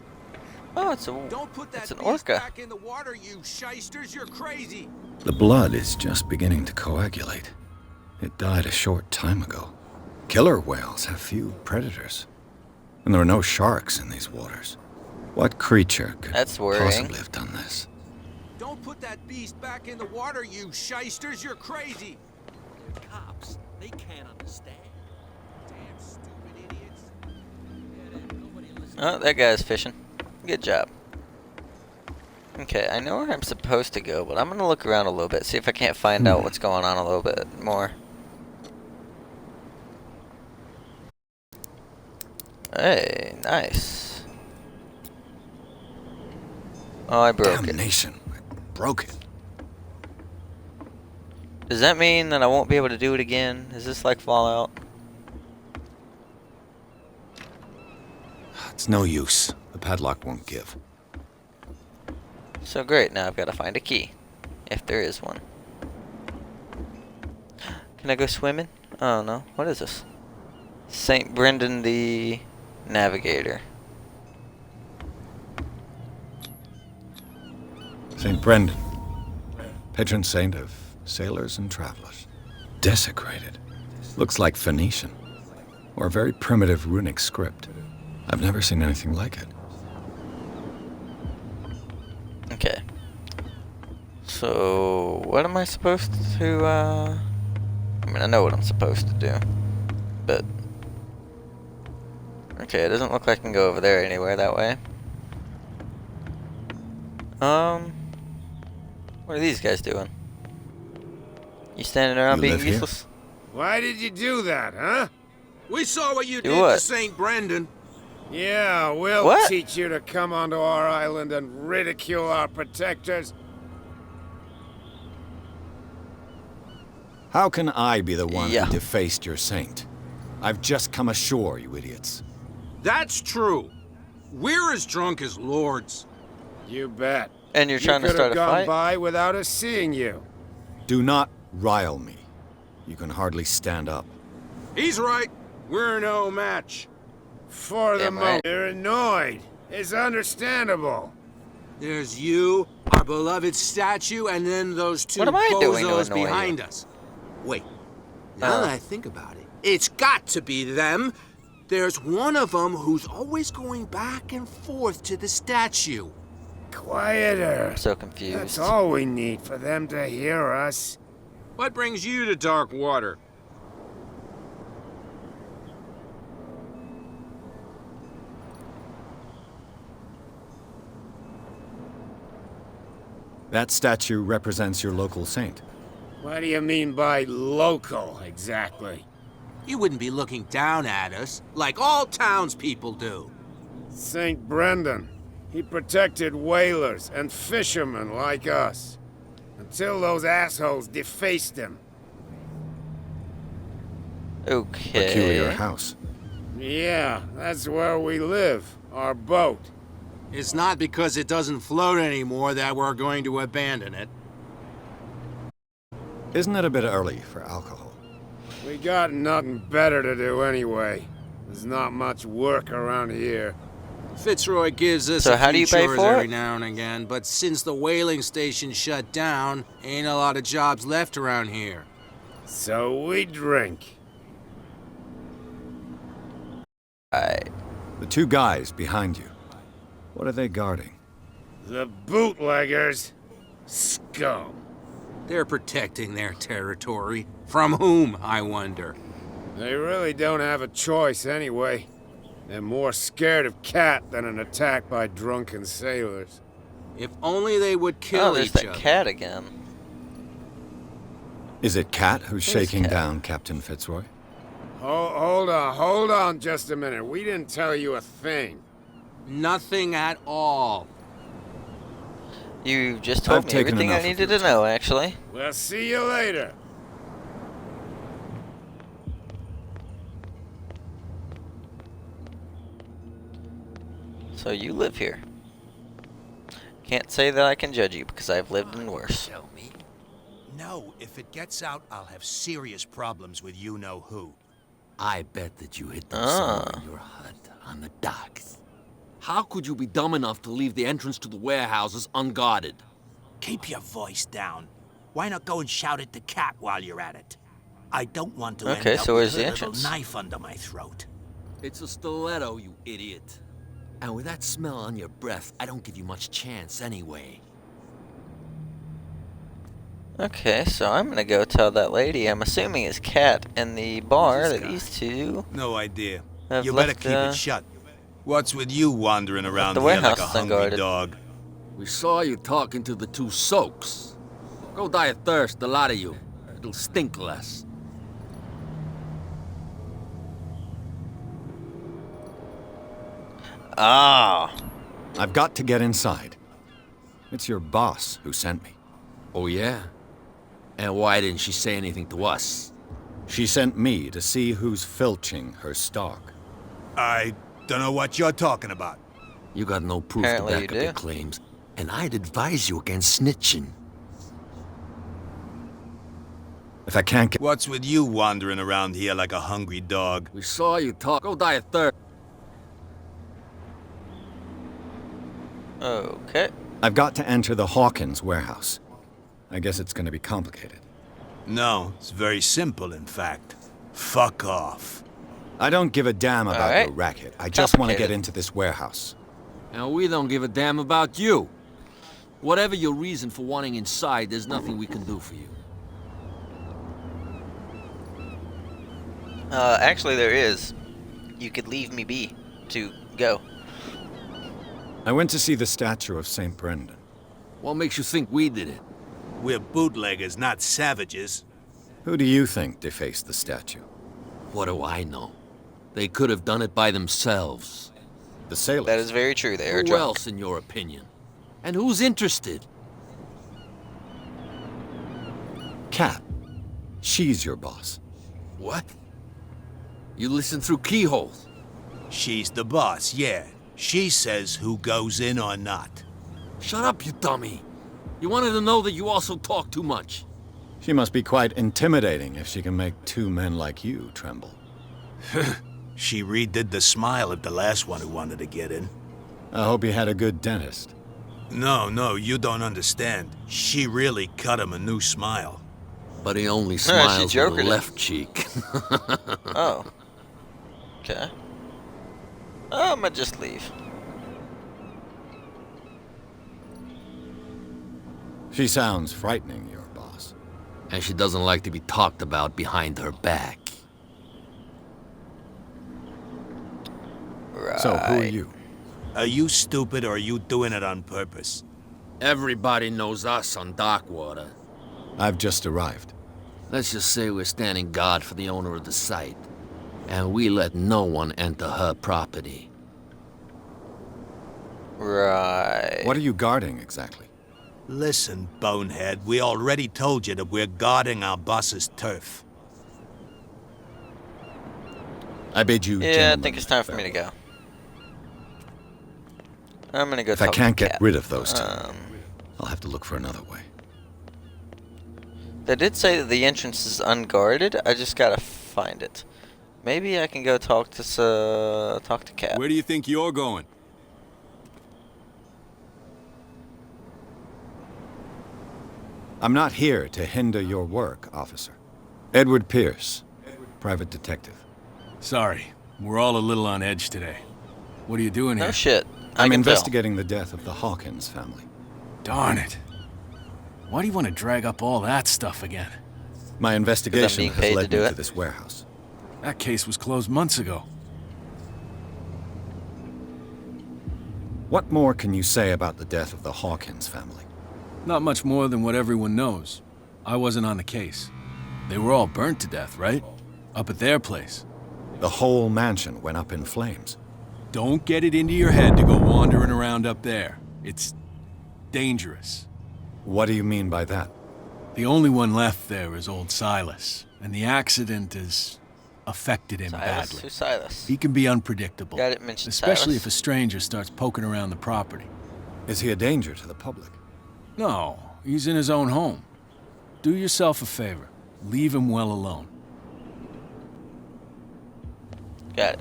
Oh, it's Don't put that an beast orca. back in the water, you shysters. You're crazy. The blood is just beginning to coagulate. It died a short time ago. Killer whales have few predators. And there are no sharks in these waters. What creature could That's worrying. possibly have done this? Don't put that beast back in the water, you shysters. You're crazy. Cops, they can't understand. Damn stupid idiots. Yeah, there's nobody listening. Oh, that guy's fishing. Good job. Okay, I know where I'm supposed to go, but I'm gonna look around a little bit, see if I can't find out what's going on a little bit more. Hey, nice. Oh, I broke it. Damnation. I broke it. Does that mean that I won't be able to do it again? Is this like Fallout? It's no use. The padlock won't give. So great, now I've got to find a key. If there is one. Can I go swimming? Oh no, what is this? St. Brendan the Navigator. St. Brendan, patron saint of sailors and travelers. Desecrated. Looks like Phoenician. Or a very primitive runic script. I've never seen anything like it. Okay. So, what am I supposed to, I mean, I know what I'm supposed to do. But... okay, it doesn't look like I can go over there anywhere that way. What are these guys doing? You standing around You being live here? useless? Why did you do that, huh? We saw what you Do did what? to St. Brendan. Yeah, we'll What? teach you to come onto our island and ridicule our protectors. How can I be the one Yeah. who defaced your saint? I've just come ashore, you idiots. That's true. We're as drunk as lords. You bet. And you're trying to could start have a gone fight? by without us seeing you. Do not rile me. You can hardly stand up. He's right. We're no match. For the Damn moment, right. you're annoyed. It's understandable. There's you, our beloved statue, and then those two What am I doing to bozos annoy you? behind us. Wait, now that I think about it, it's got to be them. There's one of them who's always going back and forth to the statue. Quieter. I'm so confused. That's all we need for them to hear us. What brings you to dark water? That statue represents your local saint. What do you mean by local, exactly? You wouldn't be looking down at us like all townspeople do. St. Brendan. He protected whalers and fishermen like us. Until those assholes defaced him. Okay. Peculiar house. Yeah, that's where we live. Our boat. It's not because it doesn't float anymore that we're going to abandon it. Isn't it a bit early for alcohol? We got nothing better to do anyway. There's not much work around here. Fitzroy gives us So a how do few you pay chores for every it? now and again, but since the whaling station shut down, ain't a lot of jobs left around here. So we drink. Alright. The two guys behind you. What are they guarding? The bootleggers. Scum. They're protecting their territory. From whom, I wonder? They really don't have a choice anyway. They're more scared of Cat than an attack by drunken sailors. If only they would kill Oh, there's each that other. cat again. Is it Cat who's Who's shaking Cat? down Captain Fitzroy? Hold on just a minute. We didn't tell you a thing. Nothing at all. You just told I've me taken everything I enough of needed your to know, actually. We'll see you later. So you live here. Can't say that I can judge you because I've lived in worse. Tell me. No, if it gets out, I'll have serious problems with you-know-who. I bet that you hid them Ah. somewhere in your hut on the docks. How could you be dumb enough to leave the entrance to the warehouses unguarded? Keep your voice down. Why not go and shout at the cat while you're at it? I don't want to Okay, end up so where's with the a little entrance? knife under my throat. It's a stiletto, you idiot. And with that smell on your breath, I don't give you much chance anyway. Okay, so I'm gonna go tell that lady, I'm assuming it's Cat in the bar, that these two No idea. have You better left, keep it shut. What's with you wandering around the here like warehouse a is hungry unguarded. dog? We saw you talking to the two soaks. Go die of thirst, the lot of you. It'll stink less. Ah. I've got to get inside. It's your boss who sent me. Oh, yeah? And why didn't she say anything to us? She sent me to see who's filching her stock. I don't know what you're talking about. You got no proof Apparently to you back up your do. claims, and I'd advise you against snitching. If I can't get... What's with you wandering around here like a hungry dog? We saw you talk. Go die of thirst. Okay. I've got to enter the Hawkins warehouse. I guess it's going to be complicated. No, it's very simple, in fact. Fuck off. I don't give a damn about Alright. your racket. I just want to get Complicated. into this warehouse. And we don't give a damn about you. Whatever your reason for wanting inside, there's nothing we can do for you. Actually there is. You could leave me be to go. I went to see the statue of St. Brendan. What makes you think we did it? We're bootleggers, not savages. Who do you think defaced the statue? What do I know? They could have done it by themselves. The sailors. That is very true, they are Who drunk. else, in your opinion? And who's interested? Cat. She's your boss. What? You listen through keyholes. She's the boss, yeah. She says who goes in or not. Shut up, you dummy. You wanted to know that you also talk too much. She must be quite intimidating if she can make two men like you tremble. She redid the smile at the last one who wanted to get in. I hope you had a good dentist. No, you don't understand. She really cut him a new smile. But he only smiles with the left cheek. Oh. Okay. I'm gonna just leave. She sounds frightening, your boss. And she doesn't like to be talked about behind her back. Right. So, who are you? Are you stupid or are you doing it on purpose? Everybody knows us on Darkwater. I've just arrived. Let's just say we're standing guard for the owner of the site. And we let no one enter her property. Right. What are you guarding, exactly? Listen, bonehead, we already told you that we're guarding our boss's turf. I bid you, Yeah, I think it's time for me to go. I'm gonna go If I talk can't to get Cat. rid of those two, I'll have to look for another way. They did say that the entrance is unguarded. I just gotta find it. Maybe I can go talk to Cat. Where do you think you're going? I'm not here to hinder your work, officer. Edward Pierce, private detective. Sorry, we're all a little on edge today. What are you doing here? No shit. I'm investigating the death of the Hawkins family. Darn it. Why do you want to drag up all that stuff again? My investigation being paid has led to me do to it? this warehouse. That case was closed months ago. What more can you say about the death of the Hawkins family? Not much more than what everyone knows. I wasn't on the case. They were all burnt to death, right? Up at their place. The whole mansion went up in flames. Don't get it into your head to go wandering around up there. It's dangerous. What do you mean by that? The only one left there is old Silas, and the accident has affected him badly. Who's Silas? He can be unpredictable, Got it mentioned especially Silas. if a stranger starts poking around the property. Is he a danger to the public? No, he's in his own home. Do yourself a favor. Leave him well alone. Got it.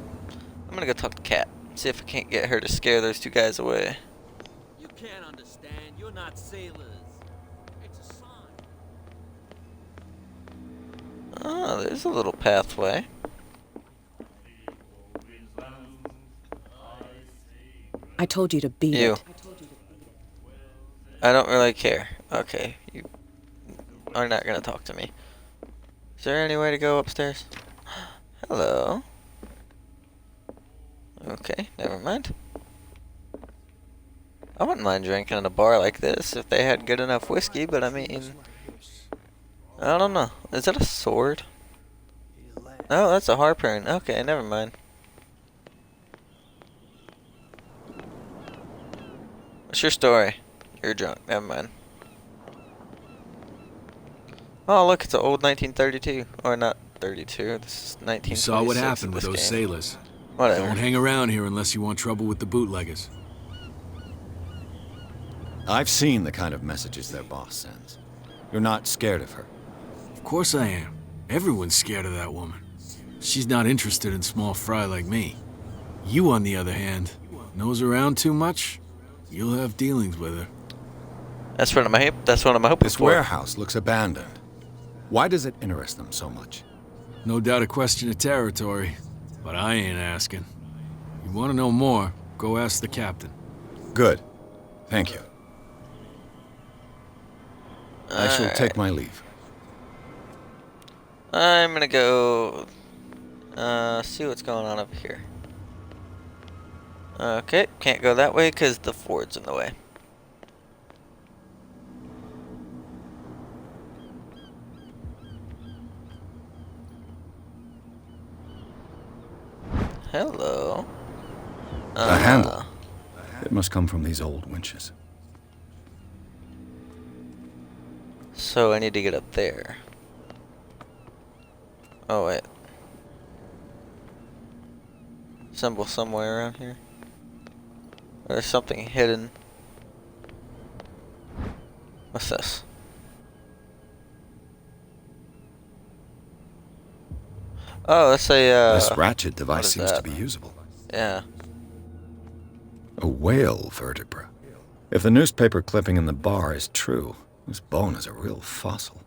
I'm gonna go talk to Cat. See if I can't get her to scare those two guys away. You can't understand. You're not sailors. It's a sign. Oh, there's a little pathway. I told you to beat You. it. I don't really care. Okay, you are not gonna talk to me. Is there any way to go upstairs? Hello. Okay, never mind. I wouldn't mind drinking in a bar like this if they had good enough whiskey, but I mean, I don't know. Is that a sword? No, that's a harpoon. Okay, never mind. What's your story? You're drunk. Never mind. Oh, look, it's an old 1932. Or not 32. This is 1926. You saw what happened with this those game. sailors. Whatever. Don't hang around here unless you want trouble with the bootleggers. I've seen the kind of messages their boss sends. You're not scared of her. Of course I am. Everyone's scared of that woman. She's not interested in small fry like me. You, on the other hand, nose around too much, you'll have dealings with her. That's what I'm hoping This for. warehouse looks abandoned. Why does it interest them so much? No doubt a question of territory, but I ain't asking. You want to know more, go ask the captain. Good. Thank you. I shall Alright. take my leave. I'm gonna go see what's going on up here. Okay, can't go that way because the ford's in the way. Hello. A handle. It must come from these old winches. So I need to get up there. Oh wait. symbol somewhere around here. There's something hidden. What's this? Oh, that's a, This ratchet device seems to be usable. Yeah. A whale vertebra. If the newspaper clipping in the bar is true, this bone is a real fossil.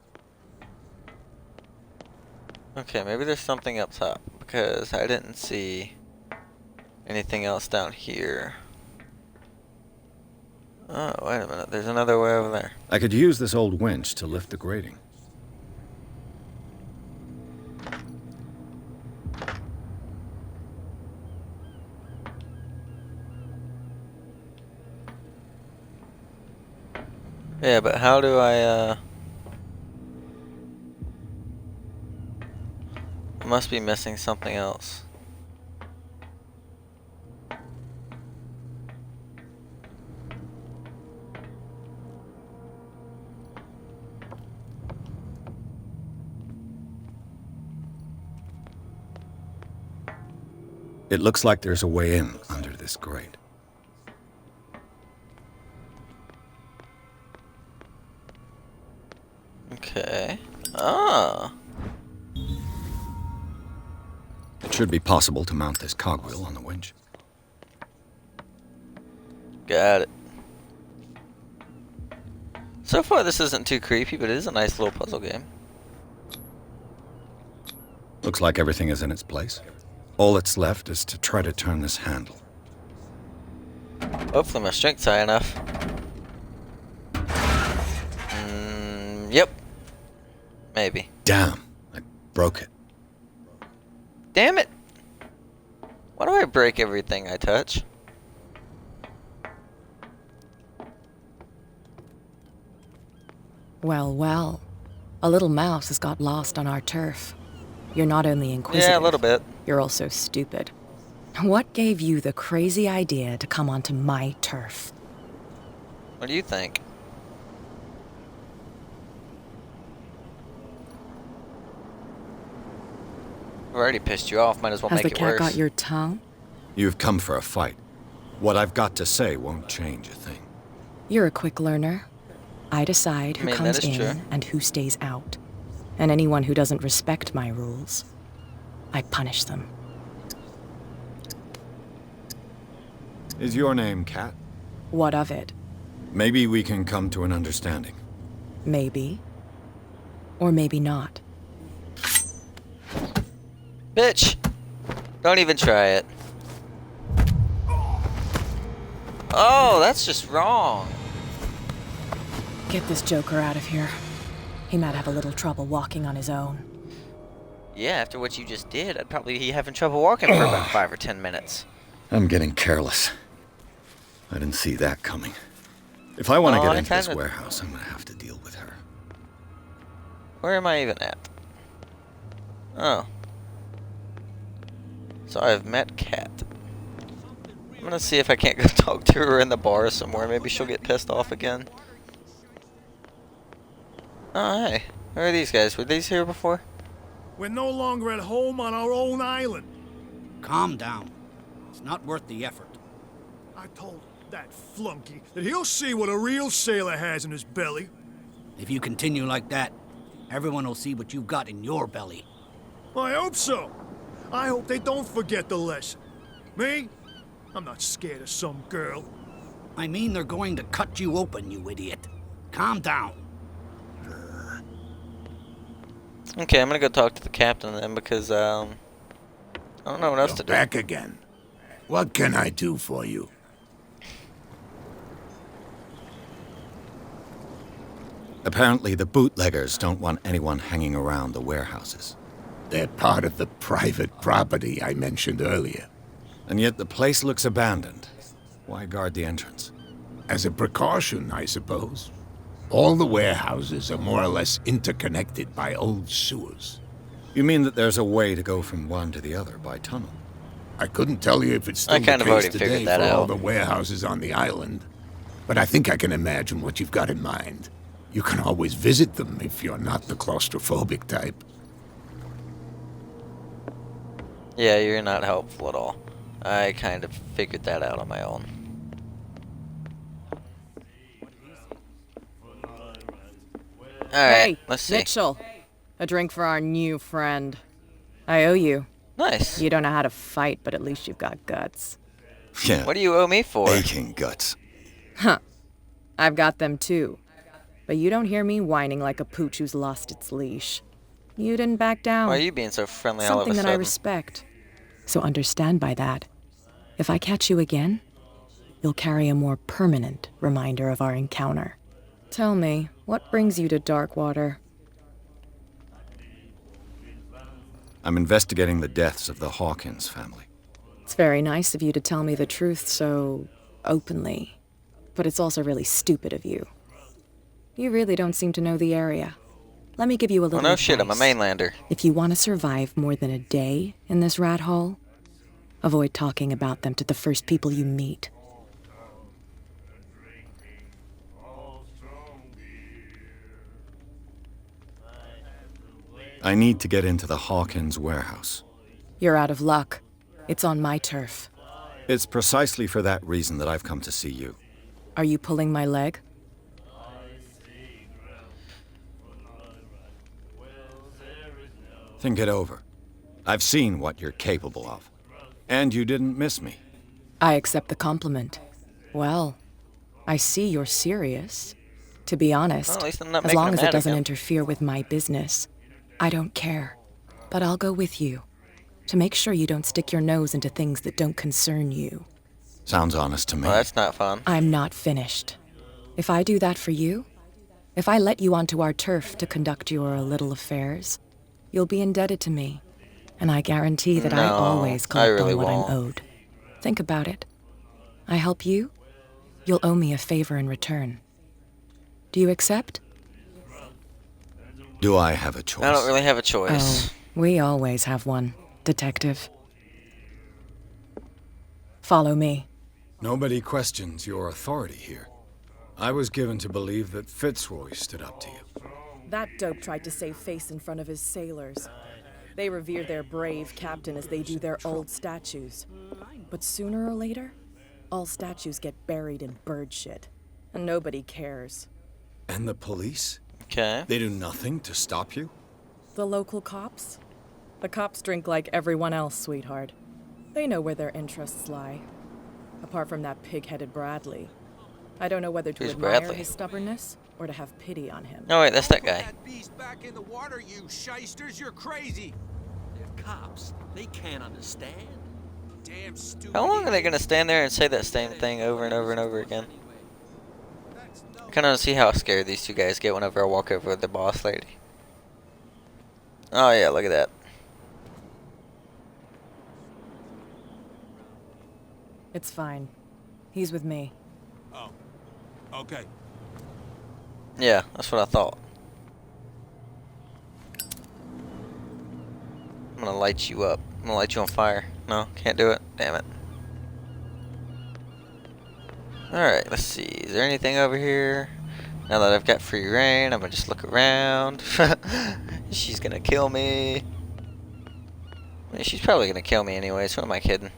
Okay, maybe there's something up top, because I didn't see anything else down here. Oh, wait a minute. There's another way over there. I could use this old winch to lift the grating. Yeah, but how do I must be missing something else. It looks like there's a way in under this grate. Okay. Ah. It should be possible to mount this cogwheel on the winch. Got it. So far this isn't too creepy, but it is a nice little puzzle game. Looks like everything is in its place. All that's left is to try to turn this handle. Hopefully my strength's high enough. Yep. Maybe. Damn, I broke it. Damn it! Why do I break everything I touch? Well, well. A little mouse has got lost on our turf. You're not only inquisitive. Yeah, a little bit. You're also stupid. What gave you the crazy idea to come onto my turf? What do you think? I've already pissed you off. Might as well Has make the it cat worse. got your tongue? You've come for a fight. What I've got to say won't change a thing. You're a quick learner. I decide who I mean, comes that is in true. and who stays out. And anyone who doesn't respect my rules, I punish them. Is your name Cat? What of it? Maybe we can come to an understanding. Maybe. Or maybe not. Bitch! Don't even try it. Oh, that's just wrong. Get this joker out of here. He might have a little trouble walking on his own. Yeah, after what you just did, I'd probably be having trouble walking for about 5 or 10 minutes. I'm getting careless. I didn't see that coming. If I want to Oh, get I into this kinda- warehouse, I'm gonna have to deal with her. Where am I even at? Oh. So I've met Kat. I'm gonna see if I can't go talk to her in the bar somewhere. Maybe she'll get pissed off again. Oh, hey. Who are these guys? Were these here before? We're no longer at home on our own island. Calm down. It's not worth the effort. I told that flunky that he'll see what a real sailor has in his belly. If you continue like that, everyone will see what you've got in your belly. I hope so. I hope they don't forget the lesson. Me? I'm not scared of some girl. I mean they're going to cut you open, you idiot. Calm down. Okay, I'm gonna go talk to the captain then because, I don't know what else to do. Back again. What can I do for you? Apparently, the bootleggers don't want anyone hanging around the warehouses. They're part of the private property I mentioned earlier. And yet the place looks abandoned. Why guard the entrance? As a precaution, I suppose. All the warehouses are more or less interconnected by old sewers. You mean that there's a way to go from one to the other by tunnel? I couldn't tell you if it's still I kind the of case already today figured that for all out. the warehouses on the island. But I think I can imagine what you've got in mind. You can always visit them if you're not the claustrophobic type. Yeah, you're not helpful at all. I kind of figured that out on my own. Alright, Hey, let's see. Mitchell. A drink for our new friend. I owe you. Nice. You don't know how to fight, but at least you've got guts. Yeah. What do you owe me for? Aching guts. Huh. I've got them too. But you don't hear me whining like a pooch who's lost its leash. You didn't back down. Why are you being so friendly all of a Something sudden? that I respect. So understand by that. If I catch you again, you'll carry a more permanent reminder of our encounter. Tell me, what brings you to Darkwater? I'm investigating the deaths of the Hawkins family. It's very nice of you to tell me the truth so openly. But it's also really stupid of you. You really don't seem to know the area. Let me give you a little Well, no shit, I'm a advice. mainlander. If you want to survive more than a day in this rat hole, avoid talking about them to the first people you meet. I need to get into the Hawkins warehouse. You're out of luck. It's on my turf. It's precisely for that reason that I've come to see you. Are you pulling my leg? Think it over. I've seen what you're capable of. And you didn't miss me. I accept the compliment. Well, I see you're serious. To be honest, Well, at least I'm not as making long him as it mad doesn't again. interfere with my business, I don't care. But I'll go with you to make sure you don't stick your nose into things that don't concern you. Sounds honest to me. Well, that's not fun. I'm not finished. If I do that for you, if I let you onto our turf to conduct your little affairs, you'll be indebted to me. And I guarantee that I No, always I collect really on what won't. I'm owed. Think about it. I help you, you'll owe me a favor in return. Do you accept? Do I have a choice? I don't really have a choice. Oh, we always have one, Detective. Follow me. Nobody questions your authority here. I was given to believe that Fitzroy stood up to you. That dope tried to save face in front of his sailors. They revere their brave captain as they do their old statues. But sooner or later, all statues get buried in bird shit. And nobody cares. And the police? Okay. They do nothing to stop you? The local cops? The cops drink like everyone else, sweetheart. They know where their interests lie. Apart from that pig-headed Bradley. I don't know whether to Who's admire Bradley? his stubbornness or to have pity on him. No, wait, that's that guy. That beast back in the water, you shysters. You're crazy. They're cops. They can't understand. Damn stupid. How long are they gonna stand there and say that same thing over and over and over again? I kind of see how scared these two guys get whenever I walk over with the boss lady. Oh yeah, look at that. It's fine. He's with me. Oh. Okay. Yeah, that's what I thought. I'm gonna light you up. I'm gonna light you on fire. No, can't do it. Damn it. Alright, let's see. Is there anything over here? Now that I've got free reign, I'm gonna just look around. She's gonna kill me. I mean, she's probably gonna kill me anyways. Who am I kidding?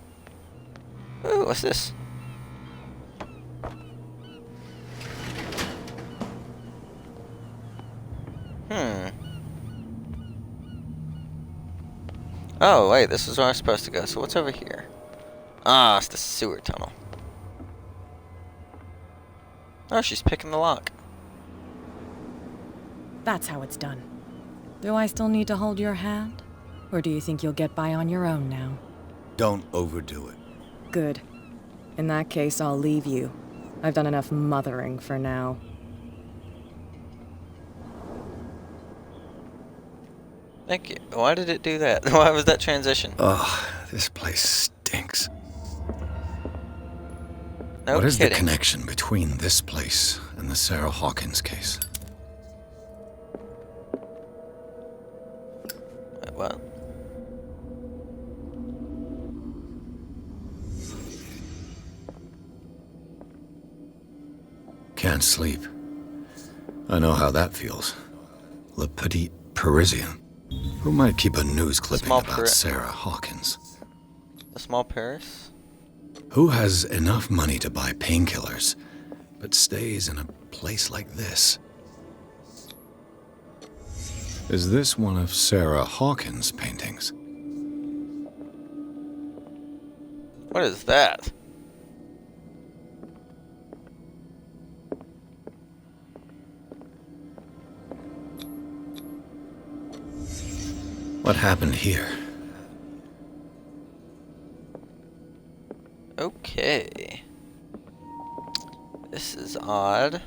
Ooh, what's this? Oh, wait, this is where I'm supposed to go. So what's over here? Ah, it's the sewer tunnel. Oh, she's picking the lock. That's how it's done. Do I still need to hold your hand? Or do you think you'll get by on your own now? Don't overdo it. Good. In that case, I'll leave you. I've done enough mothering for now. Thank you. Why did it do that? Why was that transition? Ugh, this place stinks. No What is kidding. the connection between this place and the Sarah Hawkins case? Wait, what? Can't sleep. I know how that feels. Le Petit Parisien. Who might keep a news clipping Small about Sarah Hawkins? The small Paris? Who has enough money to buy painkillers, but stays in a place like this? Is this one of Sarah Hawkins' paintings? What is that? What happened here? Okay. This is odd.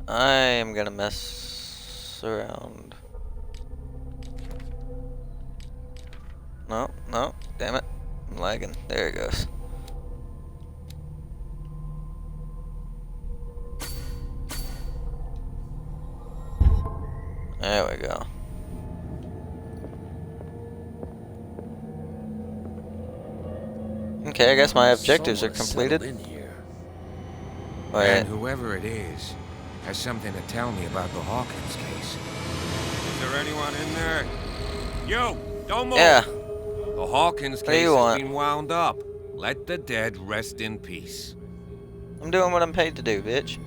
I am gonna mess around. No, no, damn it. I'm lagging. There it goes. There we go. Okay, I guess my objectives are completed. And whoever it is has something to tell me about the Hawkins case. Is there anyone in there? You! Don't move! Yeah. The Hawkins case has been wound up. Let the dead rest in peace. I'm doing what I'm paid to do, bitch.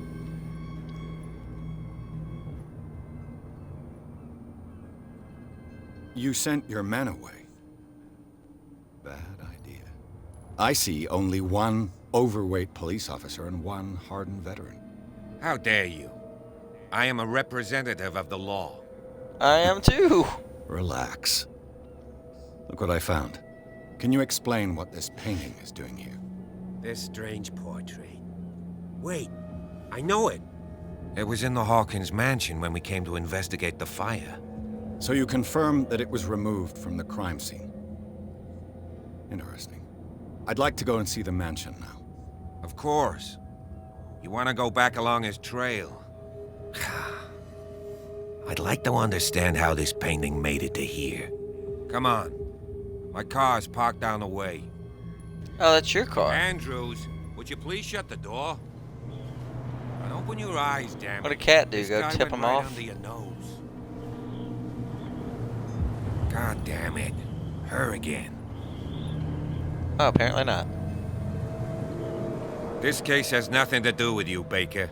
You sent your men away. Bad idea. I see only one overweight police officer and one hardened veteran. How dare you? I am a representative of the law. I am too. Relax. Look what I found. Can you explain what this painting is doing here? This strange portrait. Wait, I know it. It was in the Hawkins mansion when we came to investigate the fire. So you confirm that it was removed from the crime scene? Interesting. I'd like to go and see the mansion now. Of course. You want to go back along his trail? I'd like to understand how this painting made it to here. Come on. My car's parked down the way. Oh, that's your car. Andrews, would you please shut the door? And open your eyes, damn it. What a cat do? This Go guy tip went him right off? under your nose. God damn it. Her again. Oh, apparently not. This case has nothing to do with you, Baker.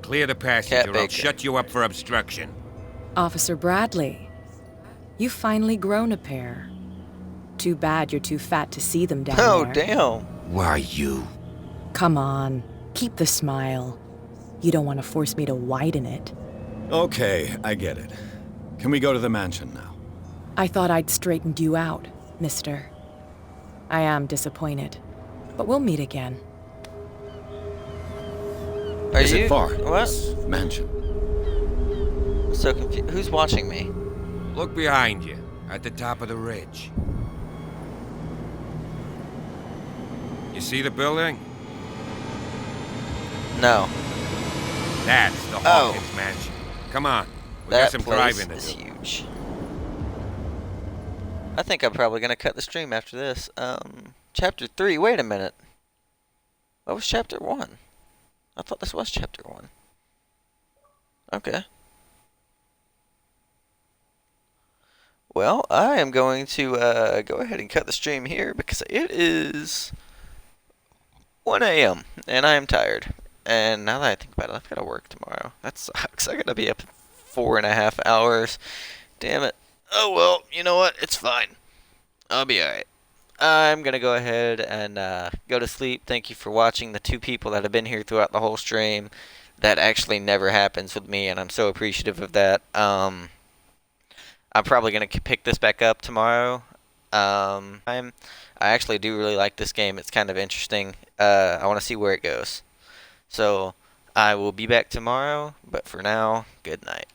Clear the passage or I'll shut you up for obstruction. Officer Bradley, you've finally grown a pair. Too bad you're too fat to see them down there. Oh, damn. Why you? Come on, keep the smile. You don't want to force me to widen it. Okay, I get it. Can we go to the mansion now? I thought I'd straightened you out, mister. I am disappointed, but we'll meet again. Is it far? What? This mansion. I'm so confused. Who's watching me? Look behind you, at the top of the ridge. You see the building? No. That's the Hawkins mansion. Come on, we got some driving to do. That place is huge. I think I'm probably gonna cut the stream after this. Chapter 3. Wait a minute. What was Chapter 1? I thought this was Chapter 1. Okay. Well, I am going to go ahead and cut the stream here because it is 1 a.m. and I am tired. And now that I think about it, I've got to work tomorrow. That sucks. I got to be up 4.5 hours. Damn it. Oh well, you know what? It's fine. I'll be alright. I'm going to go ahead and go to sleep. Thank you for watching. The 2 people that have been here throughout the whole stream. That actually never happens with me, and I'm so appreciative of that. I'm probably going to pick this back up tomorrow. I actually do really like this game. It's kind of interesting. I want to see where it goes. So I will be back tomorrow, but for now, good night.